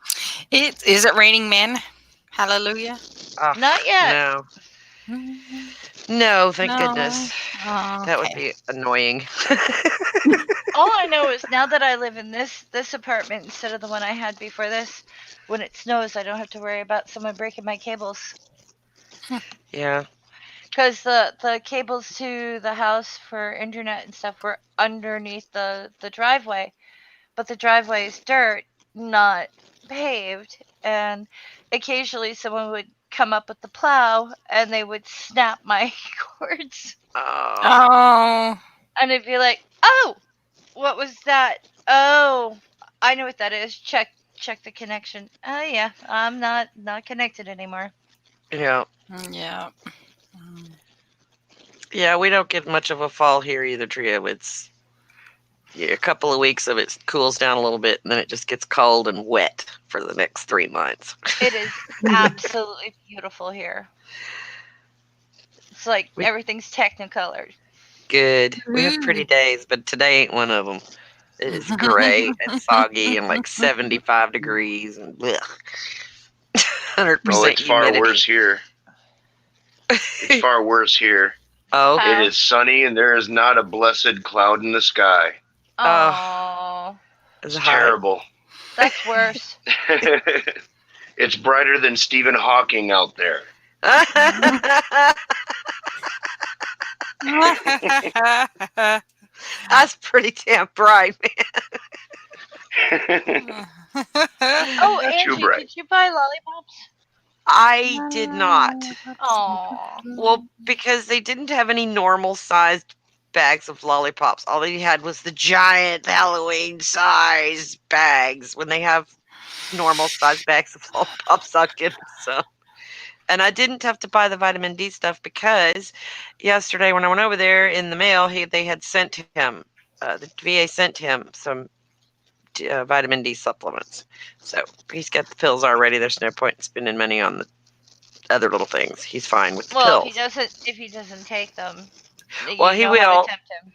Is it raining men? Hallelujah. Oh, Not yet. No. Mhm. No, thank No. goodness. Oh, That would okay. be annoying. All I know is now that I live in this apartment instead of the one I had before this, when it snows, I don't have to worry about someone breaking my cables. Yeah. Because the cables to the house for internet and stuff were underneath the driveway, but the driveway is dirt, not paved, and occasionally someone would come up with the plow and they would snap my cords, Oh. Oh. and it'd be like, oh, what was that? Oh, I know what that is. Check the connection. Oh yeah, I'm not connected anymore. Yeah. Yeah. Mm. Yeah, we don't get much of a fall here either, Trio. It's a couple of weeks of it cools down a little bit, and then it just gets cold and wet for the next 3 months. It is absolutely beautiful here. It's like We- everything's technicolored. Good. We have pretty Ooh. days, but today ain't one of them. It is gray and soggy and like 75 degrees and blech. 100% Oh, it's far humidity. worse here. It's far worse here. Oh, How? It is sunny and there is not a blessed cloud in the sky. Oh, it's It's hot. terrible. that's worse. It's brighter than Stephen Hawking out there. That's pretty damn bright, man. Oh, Too Angie, bright. did you buy lollipops? I did not. Oh, Well, because they didn't have any normal sized bags of lollipops. All they had was the giant Halloween sized bags. When they have normal sized bags of lollipops, I'll get some. And I didn't have to buy the vitamin D stuff because yesterday when I went over there in the mail, they had sent him, the VA sent him some vitamin D supplements. So he's got the pills already. There's no point in spending money on the other little things. He's fine with the well, pills. if he doesn't take them, Well, you he know how will. to tempt him.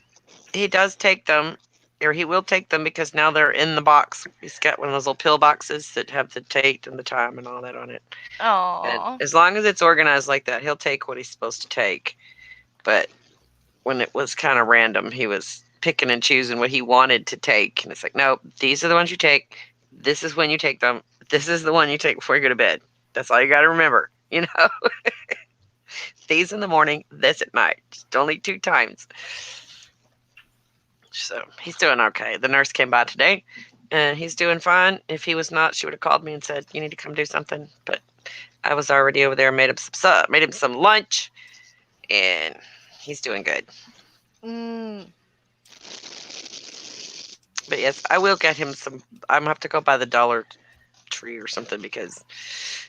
He does take them, or he will take them because now they're in the box. He's got one of those little pill boxes that have the date and the time and all that on it. Oh, And as long as it's organized like that, he'll take what he's supposed to take. But when it was kind of random, he was picking and choosing what he wanted to take. And it's like, no, these are the ones you take. This is when you take them. This is the one you take before you go to bed. That's all you got to remember, you know? These in the morning, this at night. Just only 2 times. So he's doing okay. The nurse came by today, and he's doing fine. If he was not, she would have called me and said, "You need to come do something." But I was already over there, made him some lunch, and he's doing good. But yes, I will get him some. I'm gonna have to go buy the Dollar Tree or something because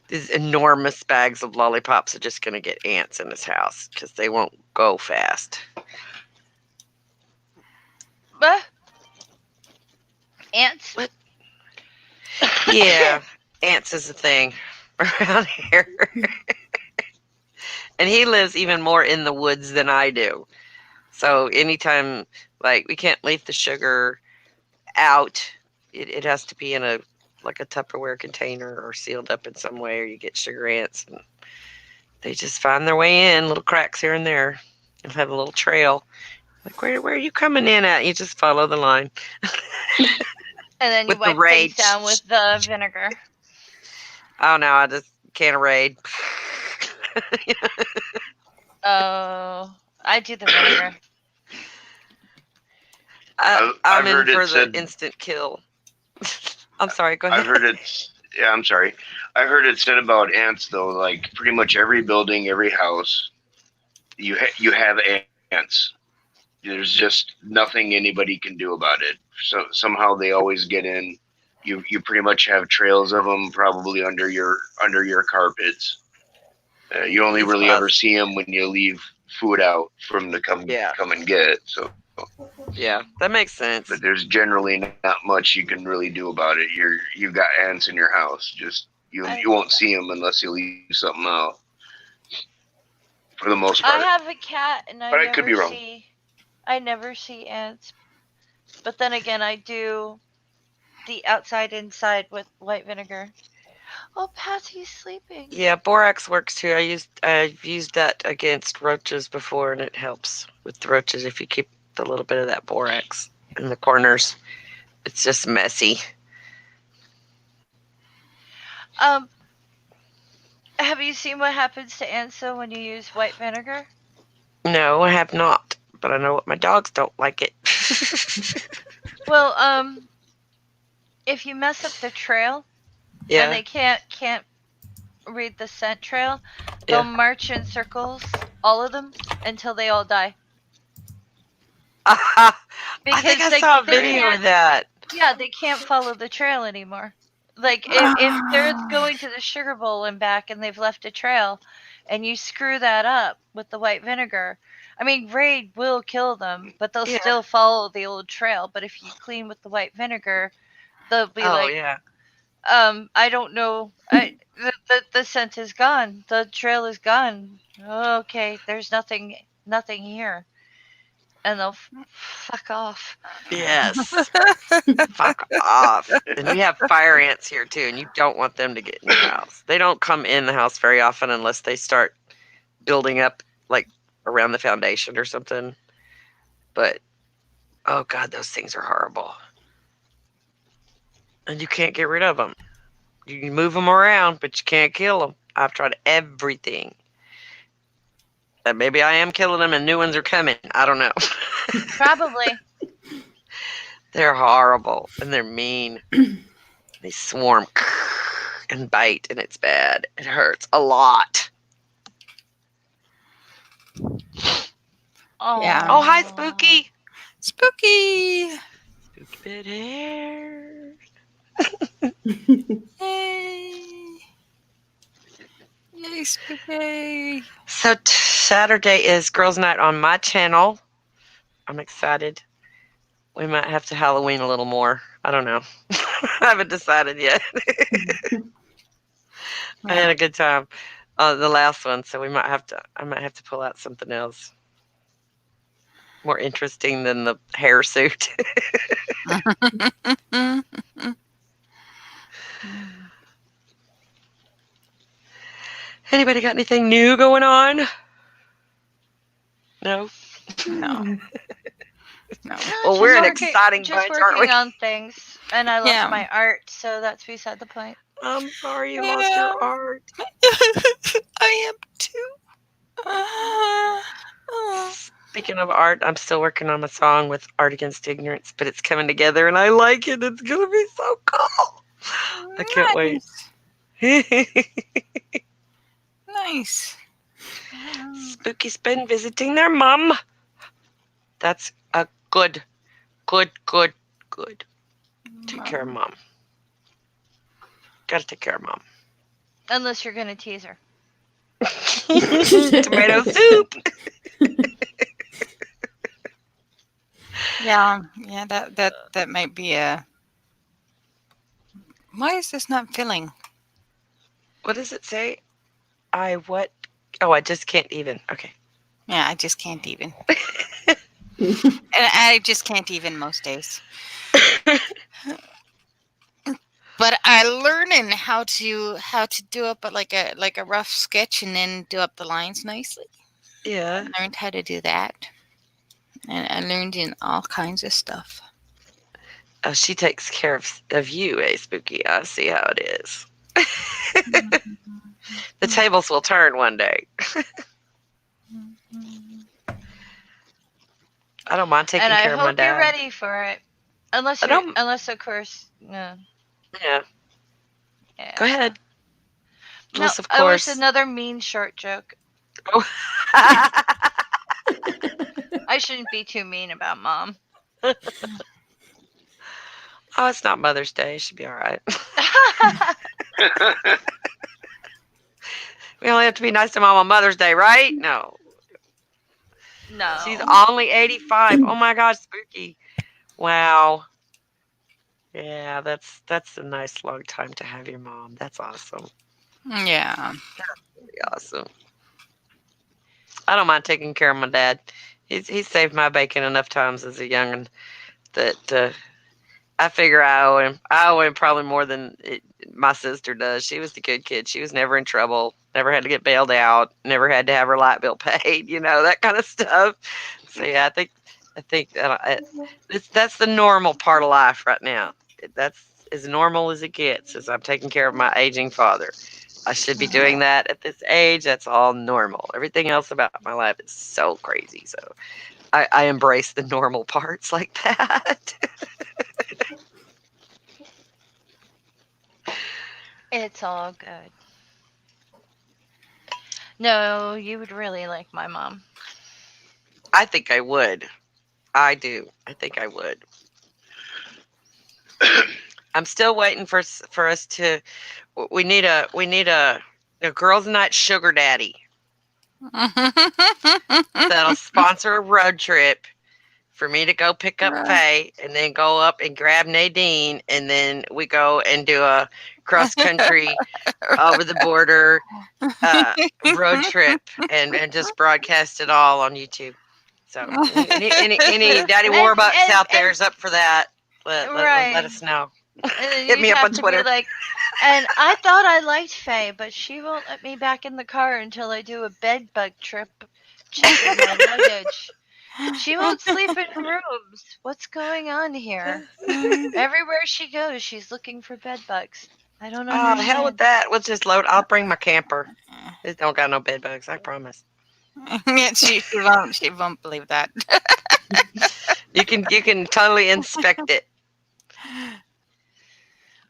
these enormous bags of lollipops are just gonna get ants in his house because they won't go fast. ants. What? Yeah, ants is a thing around here. And he lives even more in the woods than I do. So anytime, like, we can't leave the sugar out, it has to be in a Tupperware container or sealed up in some way, or you get sugar ants. And they just find their way in, little cracks here and there. You'll have a little trail. Like, where are you coming in at? You just follow the line. And then you With the wipe rage. things down with the vinegar. Oh, no, I just can of Raid. Oh, I do the vinegar. I'm I've in heard it for the said- instant kill. I'm sorry, go ahead. I've heard it's. Yeah, I'm sorry. I heard it said about ants though. Like pretty much every building, every house, you have ants. There's just nothing anybody can do about it. So somehow they always get in. You pretty much have trails of them probably under your carpets. You only It's really rough. ever see them when you leave food out for them to come Yeah. come and get. So, Yeah, that makes sense. but there's generally not much you can really do about it. You've got ants in your house. Just you won't see them unless you leave something out. For the most I part. have a cat, and But I could be wrong. I never see ants. But then again, I do the outside inside with white vinegar. Oh, Patsy's sleeping. Yeah, borax works too. I've used that against roaches before, and it helps with the roaches if you keep a little bit of that borax in the corners. It's just messy. Have you seen what happens to ants though when you use white vinegar? No, I have not, but I know what my dogs don't like it. Well, if you mess up the trail and Yeah, they can't read the scent trail, they'll yeah. march in circles, all of them, until they all die. I Because think I they, saw a they video can't, of that. yeah, they can't follow the trail anymore. Like if they're going to the sugar bowl and back and they've left a trail, and you screw that up with the white vinegar, I mean, Raid will kill them, but they'll Yeah. still follow the old trail. But if you clean with the white vinegar, they'll be Oh like, yeah. I don't know. The scent is gone. The trail is gone. Okay, there's nothing here. And they'll fuck off. Yes. Fuck off. And we have fire ants here too, and you don't want them to get in your house. They don't come in the house very often unless they start building up like around the foundation or something. But oh god, those things are horrible. And you can't get rid of them. You can move them around, but you can't kill them. I've tried everything. And maybe I am killing them and new ones are coming. I don't know. Probably. They're horrible and they're mean. They swarm and bite, and it's bad. It hurts a lot. Oh. Yeah. Oh, hi, Spooky. Spooky. Spooky bit hair. Yay. Yay, Spooky. So Saturday is girls' night on my channel. I'm excited. We might have to Halloween a little more. I don't know. I haven't decided yet. I had a good time the last one, so I might have to pull out something else more interesting than the hair suit. Anybody got anything new going on? No. No. No. Well, we're an Just exciting just bunch, aren't we? working on things, and I lost Yeah. my art, so that's beside the point. I'm sorry you lost your art. I am too. Oh. Speaking of art, I'm still working on a song with Art Against Ignorance, but it's coming together and I like it. It's going to be so cool. I can't wait. Nice. Spooky's been visiting their mom. That's a good. Take care of mom. Gotta take care of mom. Unless you're gonna tease her. Tomato soup. Yeah, that might be a. Why is this not filling? What does it say? What? Oh, I just can't even. Okay. Yeah, I just can't even. And I just can't even most days. But I'm learning how to do up like a rough sketch and then do up the lines nicely. Yeah. I learned how to do that, and I learned in all kinds of stuff. Oh, she takes care of you, Spooky? I see how it is. The tables will turn one day. I don't mind taking And I care of my hope dad. you're ready for it. Unless I don't- unless of course, no. Yeah. Yeah. Go ahead. No, Unless, of it was course. another mean short joke. Oh. I shouldn't be too mean about mom. Oh, it's not Mother's Day. It should be all right. We only have to be nice to mom on Mother's Day, right? No. No. She's only 85. Oh my gosh, spooky. Wow. Yeah, that's a nice long time to have your mom. That's awesome. Yeah. Really awesome. I don't mind taking care of my dad. He's saved my bacon enough times as a youngin' that I figure I owe him. I owe him probably more than my sister does. She was the good kid. She was never in trouble. Never had to get bailed out. Never had to have her light bill paid. You know, that kind of stuff. So yeah, I think that that's the normal part of life right now. That's as normal as it gets. As I'm taking care of my aging father. I should be doing that at this age. That's all normal. Everything else about my life is so crazy. So I embrace the normal parts like that. It's all good. No, you would really like my mom. I think I would. I do. I think I would. I'm still waiting for us to. We need a girls' night sugar daddy that'll sponsor a road trip for me to go pick up Faye and then go up and grab Nadine and then we go and do a cross country over the border road trip and just broadcast it all on YouTube. So any Daddy Warbucks out there is up for that. Let us know. And then Hit you'd me up have on to Twitter. Be like, and I thought I liked Faye, but she won't let me back in the car until I do a bed bug trip checking my luggage. She won't sleep in rooms. What's going on here? Everywhere she goes, she's looking for bed bugs. I don't Oh, understand. hell with that. We'll just load. I'll bring my camper. It don't got no bed bugs, I promise. Yeah, she won't. She won't believe that. You can totally inspect it.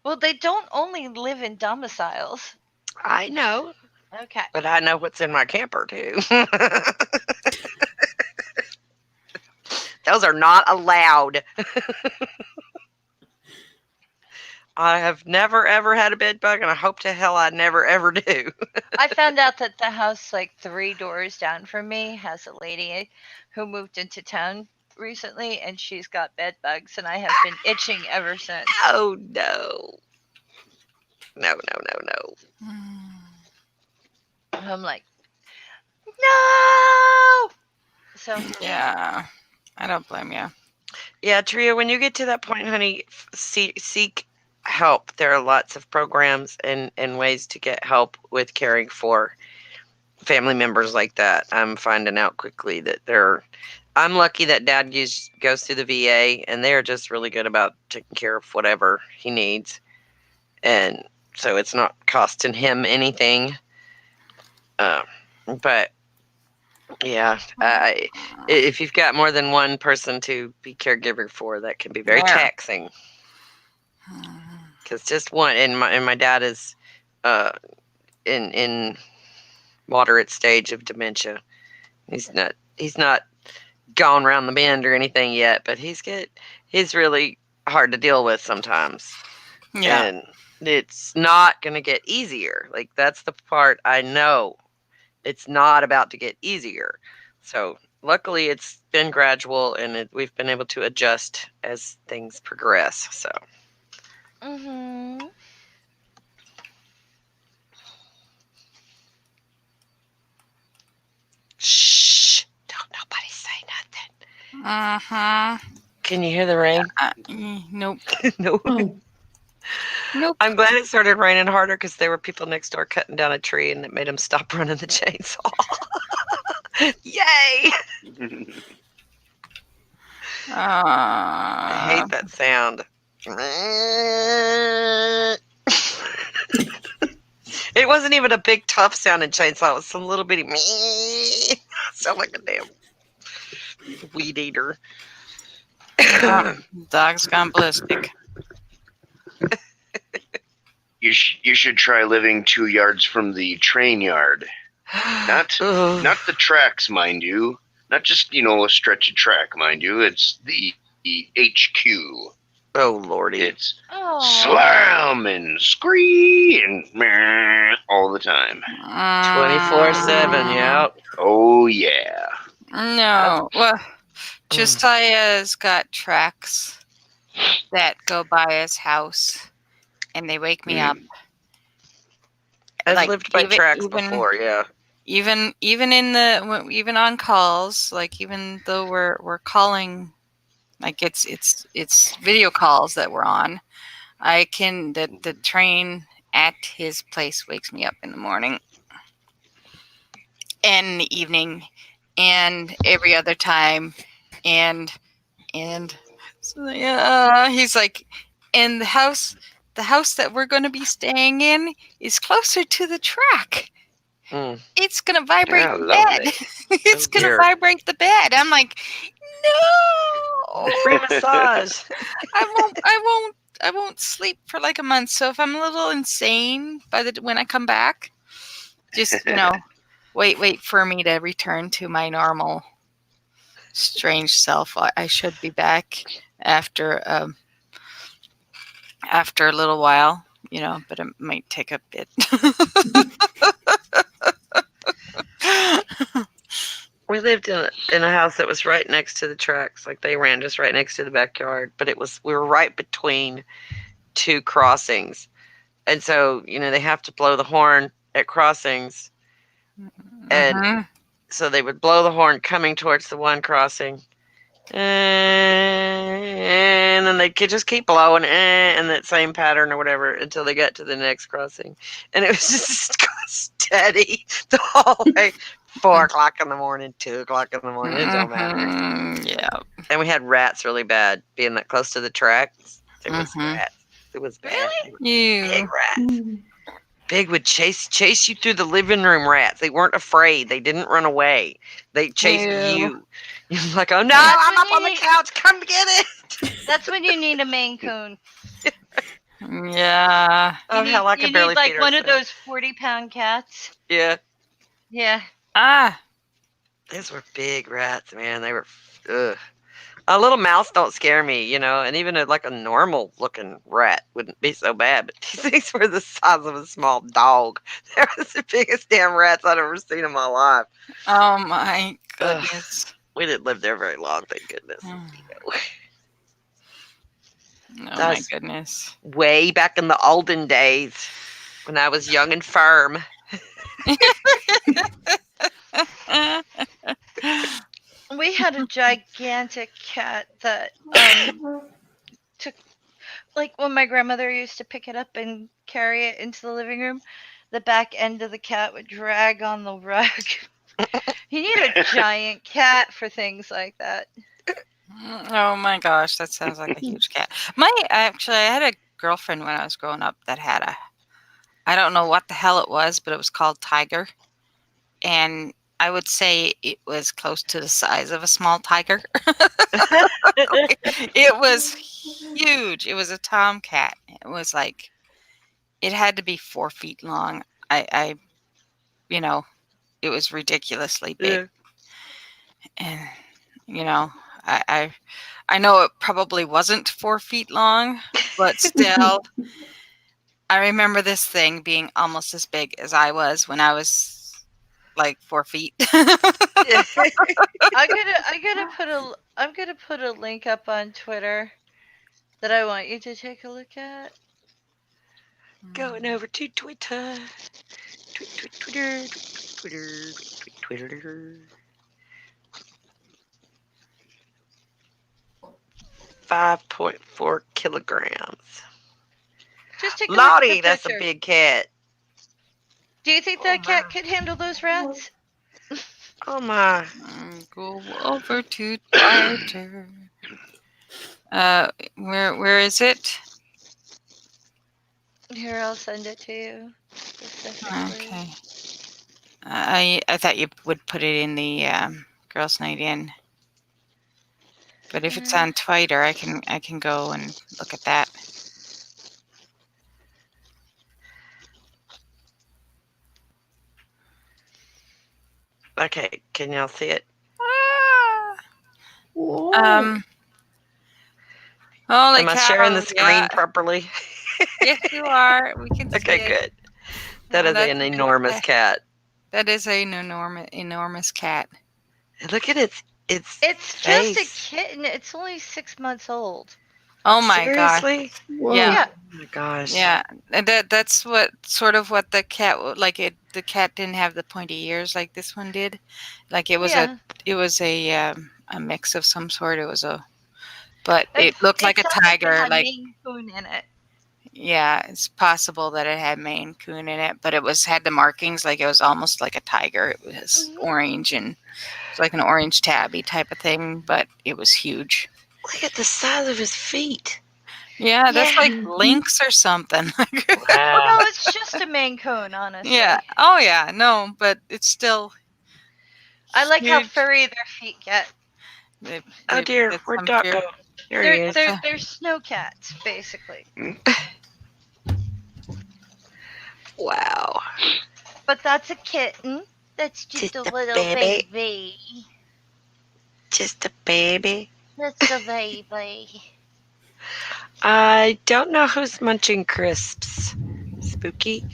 Well, they don't only live in domiciles. I know, Okay. but I know what's in my camper too. Those are not allowed. I have never ever had a bed bug, and I hope to hell I never ever do. I found out that the house like 3 doors down from me has a lady who moved into town recently and she's got bed bugs and I have been itching ever since. Oh no. No. And I'm like, no. So Yeah, I don't blame you. Yeah, Tria, when you get to that point, honey, seek help. There are lots of programs and ways to get help with caring for family members like that. I'm finding out quickly that I'm lucky that Dad goes through the VA, and they're just really good about taking care of whatever he needs, and so it's not costing him anything. But yeah, if you've got more than one person to be caregiver for, that can be very taxing. Because just one, and my dad is in moderate stage of dementia. He's not gone around the bend or anything yet, but he's really hard to deal with sometimes. Yeah. And it's not going to get easier. Like, that's the part I know. It's not about to get easier. So luckily it's been gradual and we've been able to adjust as things progress. So. Mm-hmm. Shh! Don't nobody say nothing. Uh-huh. Can you hear the rain? Nope. No. Oh, Nope. I'm glad it started raining harder because there were people next door cutting down a tree and it made them stop running the chainsaw. Yay! I hate that sound. It wasn't even a big, tough sounding chainsaw. It was some little bitty sound like a damn weed eater. Dog's gone ballistic. You should try living 2 yards from the train yard. Not the tracks, mind you. Not just, a stretch of track, mind you. It's the HQ. Oh, Lordy. It's slam and scream and meh all the time. 24/7, yeah. Oh, yeah. No. Well, Josiah's got tracks that go by his house, and they wake me up. I've Like, lived by even- tracks even- before, yeah. Even even on calls, like even though we're calling, like it's video calls that we're on, I can the train at his place wakes me up in the morning and in the evening and every other time and so yeah, he's like, and the house that we're going to be staying in is closer to the track. Mm. It's gonna vibrate Yeah, the lovely. bed. It's Oh, gonna dear. vibrate the bed. I'm like, no. Free massage. I won't sleep for like a month. So if I'm a little insane when I come back, just wait for me to return to my normal strange self. I should be back after a little while, but it might take a bit. We lived in a house that was right next to the tracks. Like they ran just right next to the backyard, but we were right between two crossings. And so, they have to blow the horn at crossings. And Mhm. so they would blow the horn coming towards the one crossing. And then they could just keep blowing in that same pattern or whatever until they got to the next crossing. And it was just steady the whole way. 4 o'clock in the morning, 2 o'clock in the morning, it don't matter. Mhm. Yeah. And we had rats really bad being that close to the tracks. There was Mhm. rats. It was bad. Really? They were You. big rats. Mm. Big would chase you through the living room. Rats. They weren't afraid. They didn't run away. They chased Ew. you. You're like, oh no, That's I'm when up on the you- couch. Come get it. That's when you need a Maine Coon. Yeah. Oh hell, I you could barely need like feed one of ourselves. those 40-pound cats. Yeah, Yeah. Ah. these were big rats, man. They were. Ugh. A little mouse don't scare me, and even like a normal looking rat wouldn't be so bad. But these things were the size of a small dog. They were the biggest damn rats I'd ever seen in my life. Oh my Ugh. goodness. We didn't live there very long, thank goodness. Oh my That's- goodness. Way back in the olden days, when I was young and firm. We had a gigantic cat that took, like when my grandmother used to pick it up and carry it into the living room, the back end of the cat would drag on the rug. You need a giant cat for things like that. Oh my gosh, that sounds like a huge cat. I had a girlfriend when I was growing up that had I don't know what the hell it was, but it was called Tiger. And I would say it was close to the size of a small tiger. It was huge. It was a tomcat. It was like, it had to be 4 feet long. It was ridiculously big. Yeah. And, I know it probably wasn't 4 feet long, but still, I remember this thing being almost as big as I was when I was like 4 feet. I'm gonna put a link up on Twitter that I want you to take a look at. Going over to Twitter. Twitter. 5.4 kilograms. Just take a look at Lottie, the that's a picture. big cat. Do you think that cat could handle those rats? Oh my. Go over to Twitter. Where is it? Here, I'll send it to you. specifically. Okay. I thought you would put it in the Girls' Night In. But if it's on Twitter, I can go and look at that. Okay, can y'all see it? Whoa. Holy Am I cow, sharing the screen yeah. properly? Yes, you are. We can see Okay, it. good. That Oh, is that's an a big enormous cat. cat. That is an enormous cat. Look at its It's just a face. kitten. It's only 6 months old. Oh my gosh. Seriously? Whoa. Yeah. Oh my gosh. Yeah, and that's what sort of what the cat like. The cat didn't have the pointy ears like this one did. Like it was Yeah. a mix of some sort. But It, it looked like it a sounded like it tiger. had Like Maine Coon in it. yeah, it's possible that it had Maine Coon in it, but had the markings like it was almost like a tiger. It was Mhm. orange and it's like an orange tabby type of thing, but it was huge. Look at the size of his feet. Yeah, that's Yeah. like lynx or something. Well, Wow. no, it's just a Maine Coon, honestly. Yeah. Oh yeah. No, but it's still I like how huge. furry their feet get. Oh dear, that's where'd some Doc fear. go? There he is. They're snow cats, basically. Wow. But that's a kitten. That's just a little baby. Just a baby. That's a baby. I don't know who's munching crisps. Spooky.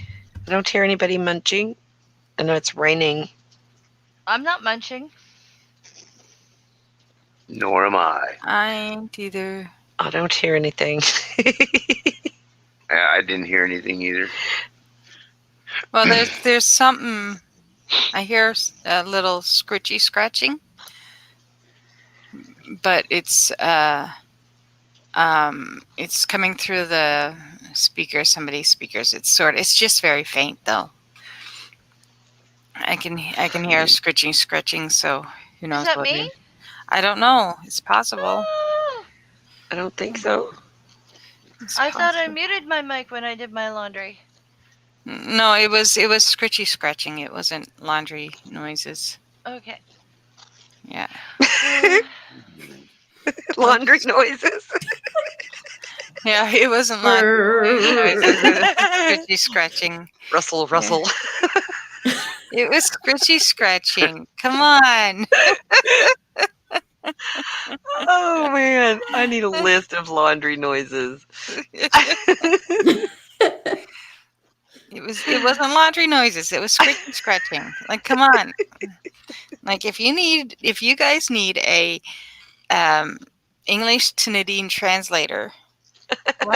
I don't hear anybody munching. I know it's raining. I'm not munching. Nor am I. I ain't either. I don't hear anything. I didn't hear anything either. Well, there's something. I hear a little scritchy scratching, but it's coming through the somebody's speakers. It's just very faint though. I can hear scritching scratching. So who knows Is that what? me? I don't know. It's possible. Ah, I don't think so. It's I thought I possible. muted my mic when I did my laundry. No, it was scritchy scratching. It wasn't laundry noises. Okay. Yeah. Laundry noises. Yeah, it wasn't laundry noises. It was scritchy scratching. Rustle, rustle. It was scritchy scratching. Come on. Oh man, I need a list of laundry noises. It wasn't laundry noises. It was scritchy scratching. Like, come on. Like, if you guys need a English to Nadine translator,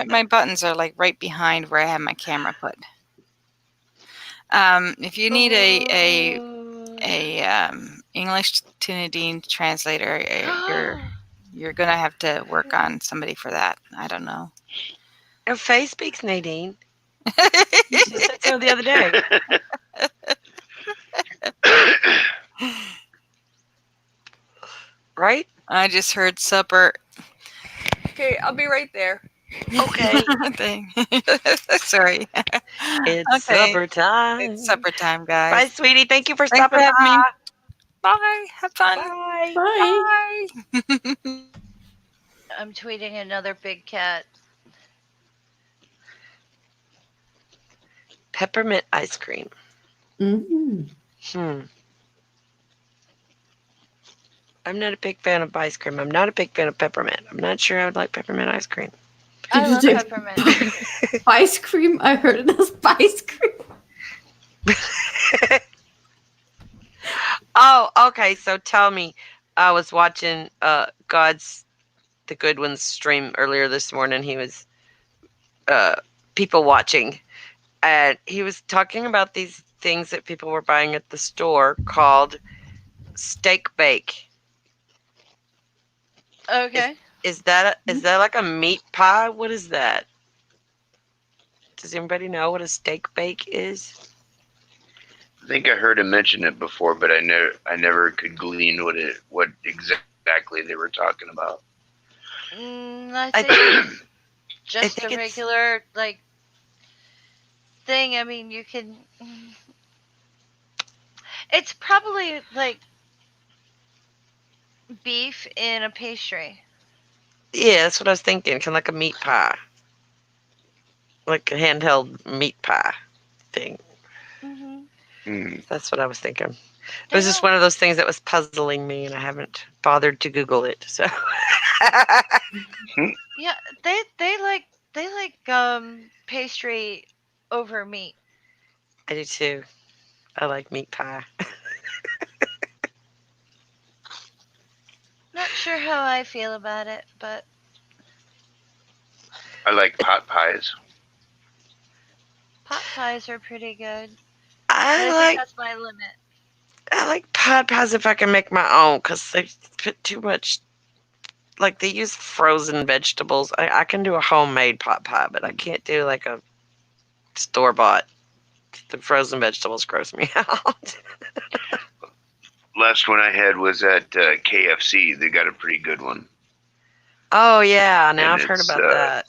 my buttons are like right behind where I have my camera put. If you need a English to Nadine translator, you're gonna have to work on somebody for that. I don't know. Oh, Faye speaks Nadine. She said so the other day. Right? I just heard supper. Okay, I'll be right there. Okay. Thing. Sorry. It's Okay. supper time. It's supper time, guys. Bye, sweetie. Thank you for Thanks for stopping having me. by. Bye. Have fun. Bye. Bye. Bye. I'm tweeting another big cat. Peppermint ice cream. Mm-hmm. I'm not a big fan of ice cream. I'm not a big fan of peppermint. I'm not sure I would like peppermint ice cream. I Did love you say peppermint. spice cream? I heard it as spice cream. Oh, okay. So tell me, I was watching God's the Good Ones stream earlier this morning. He was people watching, and he was talking about these things that people were buying at the store called steak bake. Okay. Is that like a meat pie? What is that? Does anybody know what a steak bake is? I think I heard him mention it before, but I never could glean what exactly they were talking about. I I think it's I just think a it's- regular thing. I mean, you can. It's probably like beef in a pastry. Yeah, that's what I was thinking. Kind of like a meat pie, like a handheld meat pie thing. Mm-hmm. That's what I was thinking. It was just one of those things that was puzzling me, and I haven't bothered to Google it. So Yeah, they like pastry over meat. I do too. I like meat pie. Not sure how I feel about it, but I like pot pies. pot pies are pretty good. But I I think like that's my limit. pot pies if I can make my own because they put too much. Like they use frozen vegetables. I can do a homemade pot pie, but I can't do like a store bought. The frozen vegetables gross me out. Last one I had was at KFC. They got a pretty good one. Oh yeah, now And I've heard it's, about that.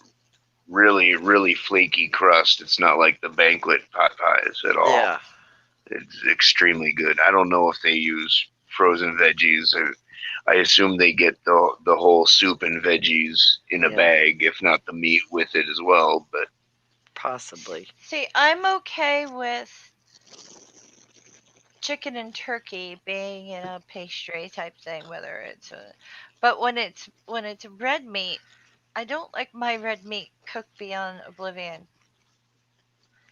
Really, really flaky crust. It's not like the banquet pot pies at all. Yeah. It's extremely good. I don't know if they use frozen veggies. I assume they get the whole soup and veggies in a Yeah. bag, if not the meat with it as well. But Possibly. See, I'm okay with chicken and turkey being in a pastry type thing, whether it's a, but when it's red meat, I don't like my red meat cooked beyond oblivion.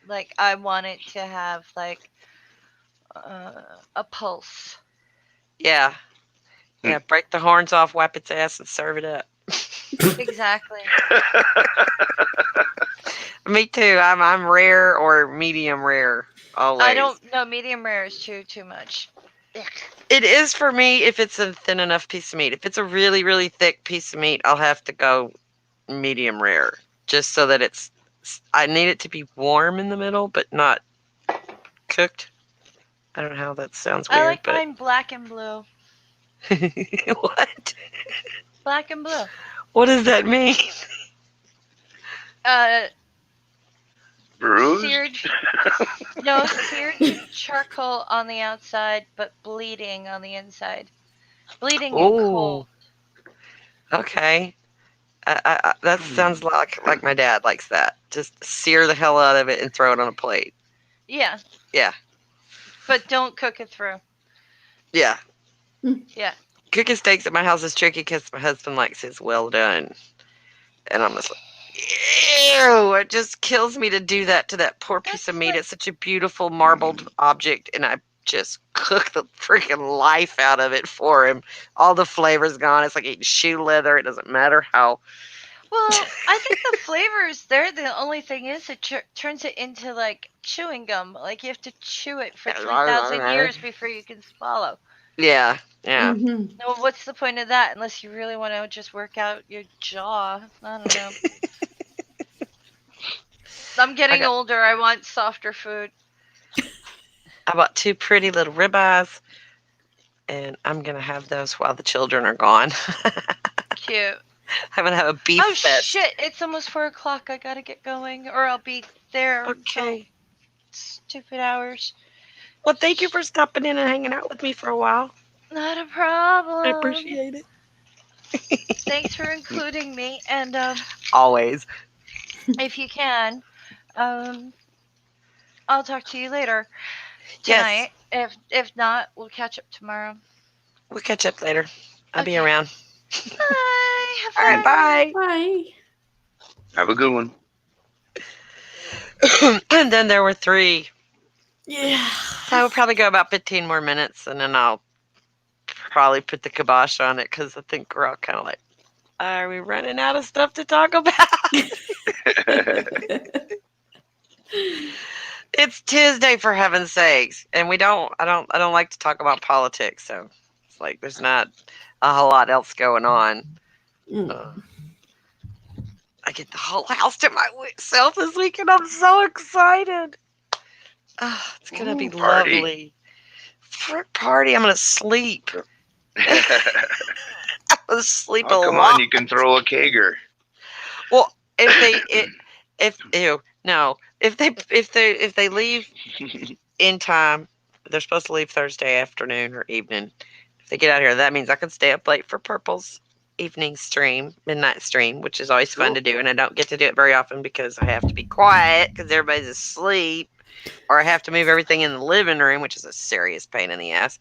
Like I want it to have like a pulse. Yeah. Yeah. Break the horns off, wipe its ass, and serve it up. Exactly. Me too. I'm rare or medium rare. Always. I don't know. Medium rare is too much. Ugh. It is for me if it's a thin enough piece of meat. If it's a really, really thick piece of meat, I'll have to go medium rare. Just so that I need it to be warm in the middle, but not cooked. I don't know how that sounds I weird, like but mine black and blue. what? Black and blue. What does that mean? bruised? Seared charcoal on the outside, but bleeding on the inside. Bleeding and Ooh. cold. Okay. That sounds like my dad likes that. Just sear the hell out of it and throw it on a plate. Yeah. Yeah. But don't cook it through. Yeah. Yeah. Cooking steaks at my house is tricky because my husband likes his well done. And I'm just like, ew, it just kills me to do that to that poor piece of That's meat. like- It's such a beautiful marbled object, and I just cook the freaking life out of it for him. All the flavor's gone. It's like eating shoe leather. It doesn't matter how. Well, I think the flavor is there. The only thing is it turns it into like chewing gum. Like you have to chew it for 3,000 years before you can swallow. Yeah, yeah. Mhm. No, what's the point of that unless you really want to just work out your jaw? I don't know. I'm getting older. I want softer food. I bought 2 pretty little ribeyes, and I'm going to have those while the children are gone. Cute. I'm going to have a beef Oh fest. shit! It's almost 4:00. I gotta get going, or I'll be there. Okay. Stupid hours. Well, thank you for stopping in and hanging out with me for a while. Not a problem. I appreciate it. Thanks for including me. And Always. if you can, I'll talk to you later Yes. tonight. If not, we'll catch up tomorrow. We'll catch up later. I'll be Okay. around. Bye. Have All right, fun. bye. Bye. Have a good one. And then there were 3. Yeah. So I will probably go about 15 more minutes, and then I'll probably put the kibosh on it because I think we're all kind of like, are we running out of stuff to talk about? It's Tuesday, for heaven's sakes, and I don't like to talk about politics, so it's like there's not a whole lot else going on. Mm. I get the whole house to myself this weekend. I'm so excited. It's gonna be Party. lovely. Frick party! I'm gonna sleep. I'm gonna sleep a Oh, come lot. on, you can throw a kegger. Well, if they leave in time, they're supposed to leave Thursday afternoon or evening. If they get out here, that means I can stay up late for Purple's evening stream, midnight stream, which is always fun to do, and I don't get to do it very often because I have to be quiet because everybody's asleep, or I have to move everything in the living room, which is a serious pain in the ass.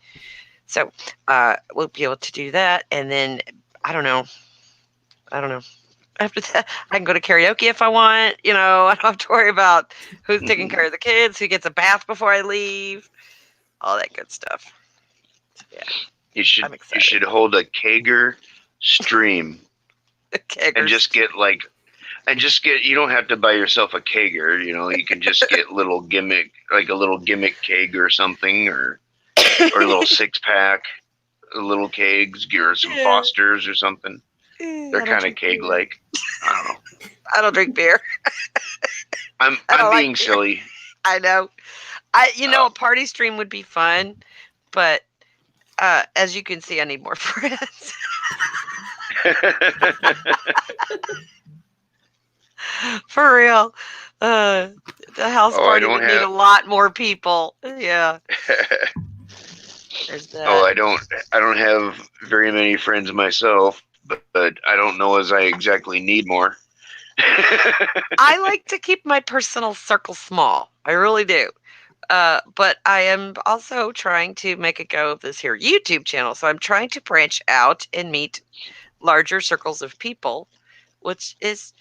So we'll be able to do that, and then I don't know. After that, I can go to karaoke if I want. I don't have to worry about who's taking care of the kids, who gets a bath before I leave, all that good stuff. Yeah. You I'm should excited. hold a kegger stream Okay, and just get you don't have to buy yourself a kegger, you can just get little gimmick like a little gimmick keg or something or a little 6-pack, little kegs or some Yeah. Fosters or something. I They're don't kind of drink keg beer. like. I don't know. I don't drink beer. I'm I don't like being beer. silly. I know. A party stream would be fun, but as you can see, I need more friends. For real. The house Oh, I party don't would need a have. lot more people. Yeah, there's Oh, that. I don't have very many friends myself, but I don't know as I exactly need more. I like to keep my personal circle small. I really do. But I am also trying to make a go of this here YouTube channel. So I'm trying to branch out and meet larger circles of people, which is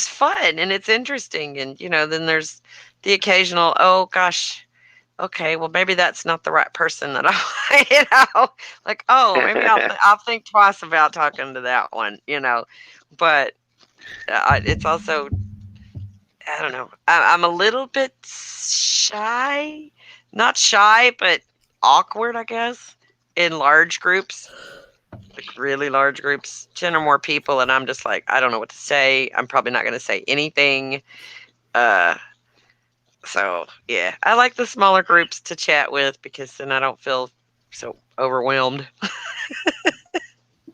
fun and it's interesting. And then there's the occasional, oh gosh, okay, well maybe that's not the right person that I, like, oh, maybe I'll think twice about talking to that one. But it's also, I don't know. I'm a little bit shy, not shy, but awkward, I guess, in large groups, like really large groups, 10 or more people, and I'm just like, I don't know what to say. I'm probably not going to say anything. So yeah, I like the smaller groups to chat with because then I don't feel so overwhelmed.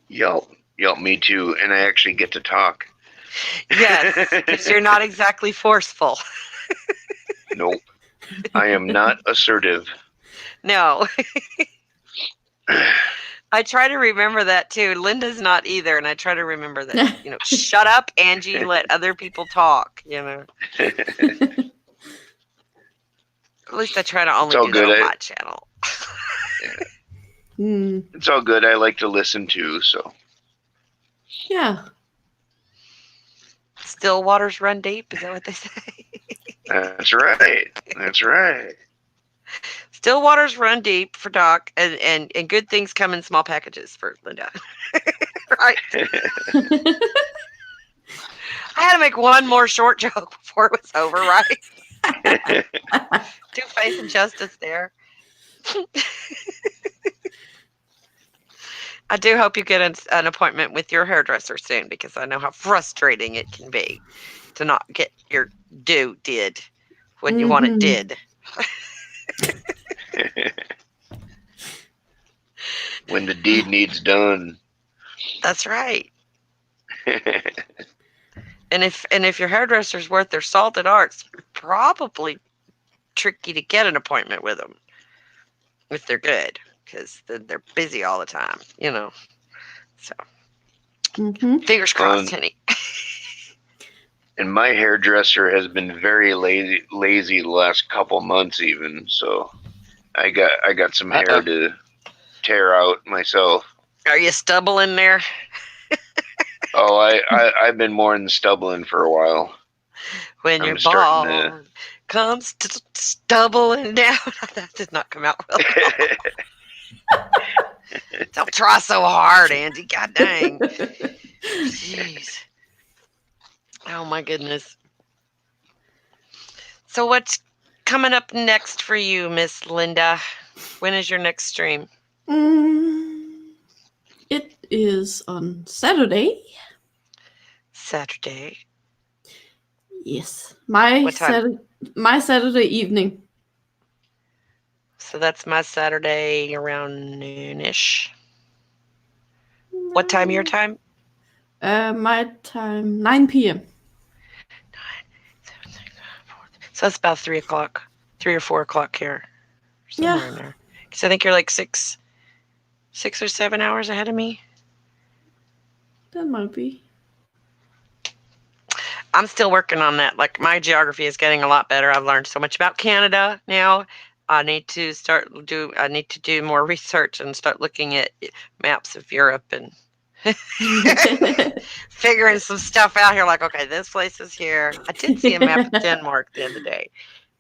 Yelp, me too, and I actually get to talk. Yes, because you're not exactly forceful. Nope, I am not assertive. No. I try to remember that too. Linda's not either, and I try to remember that, shut up, Angie, let other people talk, At least I try to only all do that good. on my channel. It's all good. I like to listen too, so. Yeah. Still waters run deep, is that what they say? That's right. That's right. Still waters run deep for Doc, and good things come in small packages for Linda. Right? I had to make one more short joke before it was over, right? Do face and justice there. I do hope you get an appointment with your hairdresser soon because I know how frustrating it can be to not get your due did when you want it did. When the deed needs done. That's right. And if your hairdresser's worth their salt, it's probably tricky to get an appointment with them if they're good because they're busy all the time, So fingers crossed, honey. And my hairdresser has been very lazy the last couple months even, so I got some hair to tear out myself. Are you stubbling there? Oh, I've been more than stubbling for a while. When your ball comes stubbling down. That did not come out well. Don't try so hard, Andy. God dang. Jeez. Oh my goodness. So what's coming up next for you, Miss Linda? When is your next stream? It is on Saturday. Saturday. Yes. My What time? my Saturday evening. So that's my Saturday around noonish. What time your time? My time 9 p.m. So that's about 3 o'clock, 3 or 4 o'clock here. Somewhere in there. Because I think you're like 6 or 7 hours ahead of me. That might be. I'm still working on that. Like my geography is getting a lot better. I've learned so much about Canada now. I need to do more research and start looking at maps of Europe and figuring some stuff out here. Like, okay, this place is here. I did see a map of Denmark the other day.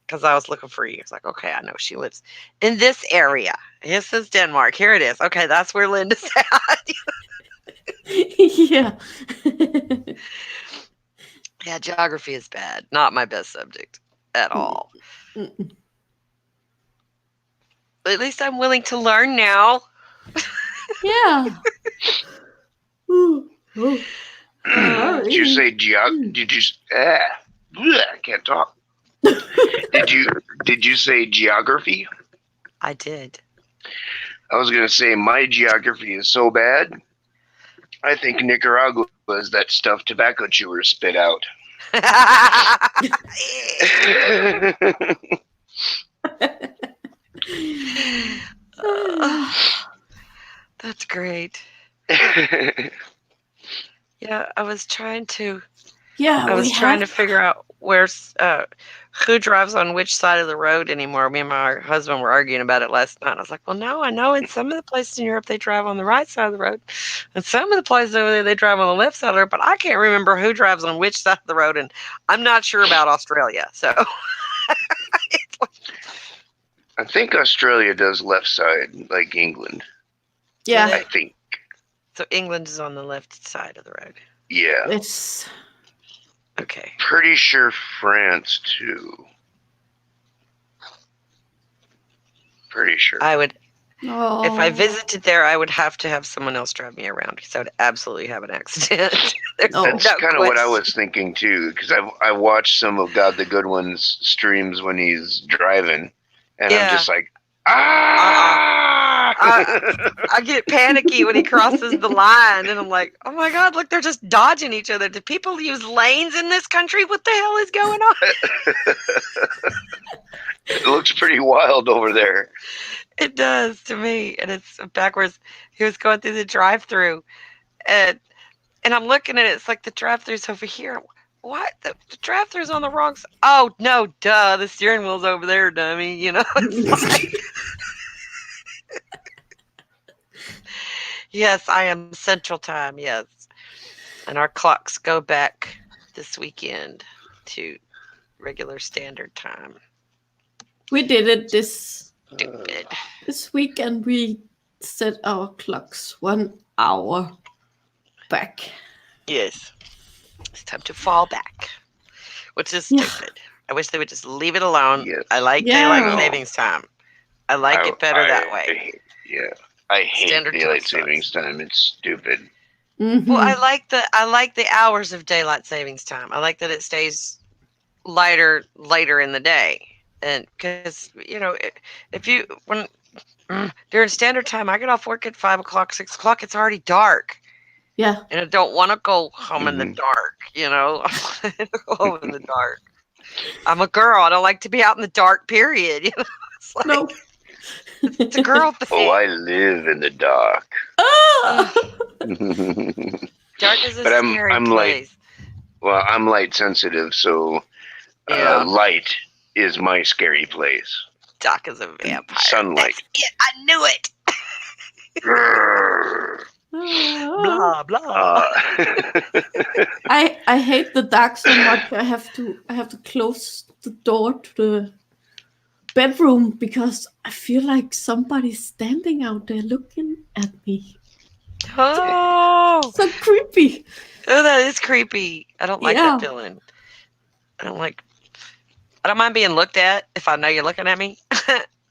because I was looking for you. It's like, okay, I know she lives in this area. This is Denmark. Here it is. Okay, that's where Linda's at. Yeah. Yeah, geography is bad. Not my best subject at all. Mm. But at least I'm willing to learn now. Yeah. Ooh. Oh. Did you say Did you? I can't talk. Did you say geography? I did. I was gonna say my geography is so bad. I think Nicaragua is that stuff tobacco chewers spit out. That's great. Yeah, I was trying to figure out who drives on which side of the road anymore. Me and my husband were arguing about it last night. I was like, well, no, I know in some of the places in Europe they drive on the right side of the road, and some of the places over there they drive on the left side of the road, but I can't remember who drives on which side of the road, and I'm not sure about Australia. So I think Australia does left side, like England. Yeah. I think. So England is on the left side of the road. Yeah. It's Okay. Pretty sure France too. Pretty sure. I would, oh. if I visited there, I would have to have someone else drive me around because I would absolutely have an accident. There's Oh. That's no kind of what I question. was thinking too, because I watched some of God the Good One's streams when he's driving, and Yeah. I'm just like, ah! I get panicky when he crosses the line, and I'm like, oh my God, look, they're just dodging each other. Do people use lanes in this country? What the hell is going on? It looks pretty wild over there. It does to me, and it's backwards. He was going through the drive-through, and I'm looking at it. It's like the drive-through's over here. What? The drive-through's on the wrong side. Oh no, duh! The steering wheel's over there, dummy. You know. It's like, yes, I am Central Time. Yes, and our clocks go back this weekend to regular Standard Time. We did it this Stupid. weekend. We set our clocks 1 hour back. Yes, it's time to fall back, which is Yeah. stupid. I wish they would just leave it alone. Yes. I like Yeah. daylight savings time. I like it better that way. I hate Standard daylight time savings time. It's stupid. Mhm. Well, I like the hours of daylight savings time. I like that it stays lighter later in the day, and because if you during standard time, I get off work at 5 o'clock, 6 o'clock. It's already dark, Yeah. and I don't want to go home in the Mhm. dark. I want to go home in the dark. I'm a girl. I don't like to be out in the dark. Period. It's like, No. it's a girl thing. Oh, I live in the dark. Ah! Dark is a But I'm- scary I'm like- place. Well, I'm light sensitive, so Yeah. light is my scary place. Doc is a vampire. Sunlight. That's it. I knew it. Grrr. Blah blah. I hate the dark so much. I have to close the door to the bedroom because I feel like somebody's standing out there looking at me. Oh, So creepy. that is creepy. I don't like Yeah. that feeling. I don't mind being looked at if I know you're looking at me,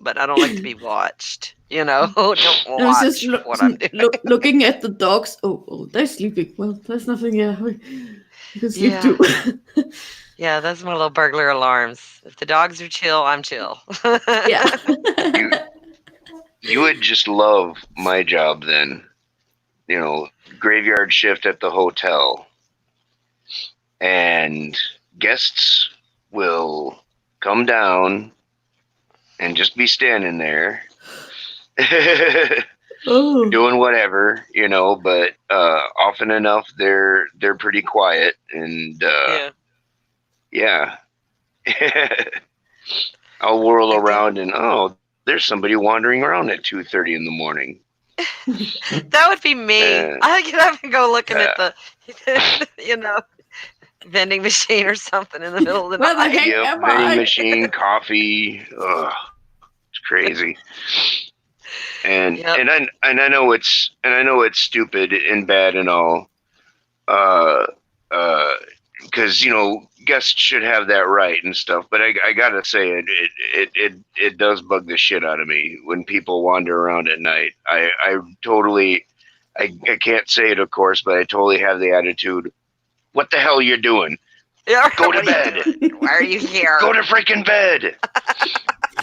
but I don't like to be watched. Don't I was watch just what I'm doing. looking at the dogs. Oh, they're sleeping. Well, there's nothing here. You can sleep Yeah. too. Yeah, those are my little burglar alarms. If the dogs are chill, I'm chill. Yeah. You would just love my job then. Graveyard shift at the hotel. And guests will come down and just be standing there Oh. doing whatever, but often enough they're pretty quiet and Yeah. I'll whirl I think- around and there's somebody wandering around at 2:30 in the morning. That would be me. Yeah. I get up and go looking at the, vending machine or something in the middle of the Where the night. heck Yep, am vending I? machine, coffee. Ugh, it's crazy. And Yep. I know it's stupid and bad and all. Because guests should have that right and stuff. But I gotta say it does bug the shit out of me when people wander around at night. I totally I can't say it, of course, but I totally have the attitude. What the hell you're doing? Yeah, Go to what are you bed. doing? Why are you here? Go to freaking bed.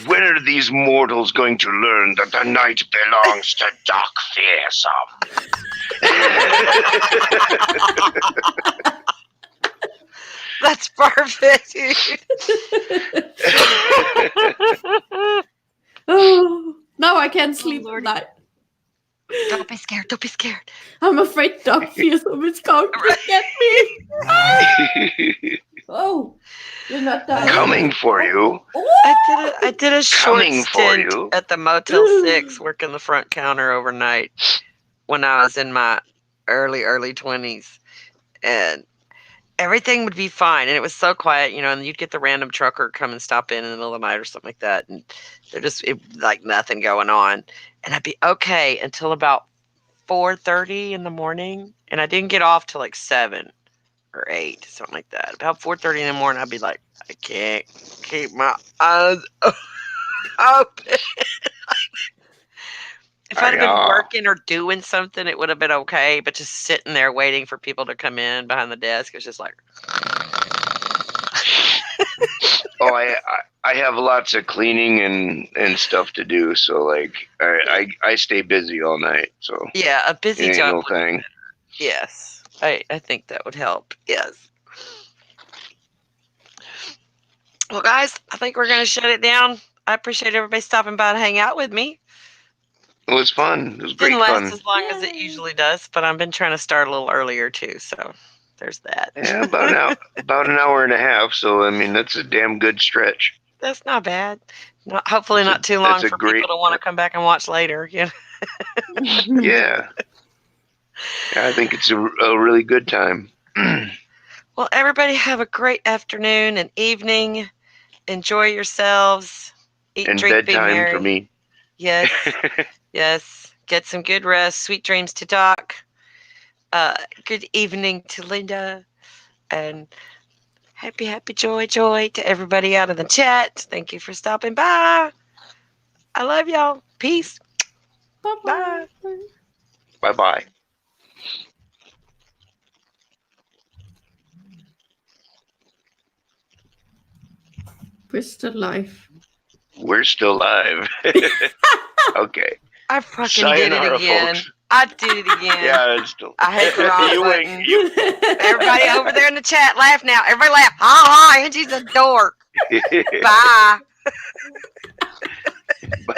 When are these mortals going to learn that the night belongs to Doc Fearsome? That's perfect. Oh, now I can't sleep at Lordy. night. Don't be scared. Don't be scared. I'm afraid Doc Fearsome is going to get me. Oh, you're not dying. Coming for you. Oh! I did a short Coming for stint you. at the Motel 6 working the front counter overnight when I was in my early 20s. And everything would be fine. And it was so quiet, and you'd get the random trucker come and stop in the middle of the night or something like that. And they're just like nothing going on. And I'd be okay until about 4:30 in the morning. And I didn't get off till like 7 or 8, something like that. About 4:30 in the morning, I'd be like, I can't keep my eyes open. If I'd have been Yeah. working or doing something, it would have been okay. But just sitting there waiting for people to come in behind the desk, it's just like. Oh, I have lots of cleaning and stuff to do, so like I stay busy all night, so Yeah, a it busy ain't job. no thing. Yes, I think that would help. Yes. Well, guys, I think we're going to shut it down. I appreciate everybody stopping by to hang out with me. It was fun. It was great Didn't last fun. as long as it Yay. usually does, but I've been trying to start a little earlier too. So there's that. Yeah, about an hour and a half. So I mean, that's a damn good stretch. That's not bad. Hopefully That's a- not too long that's a for great- people to want to come back and watch later. Yeah. Yeah. Yeah, I think it's a really good time. Well, everybody have a great afternoon and evening. Enjoy yourselves. Eat, And drink, be bedtime merry. for me. Yes. Yes. Get some good rest. Sweet dreams to Doc. Good evening to Linda. And happy joy to everybody out in the chat. Thank you for stopping by. I love y'all. Peace. Bye-bye. Bye bye. We're still live. We're still live. Okay. I fucking Sayonara, did it again. folks. I did it again. Yeah, it's still. I hate the wrong You button. ain't- you- Everybody over there in the chat, laugh now. Everybody laugh. Ha ha. Angie's a dork. Bye. Bye.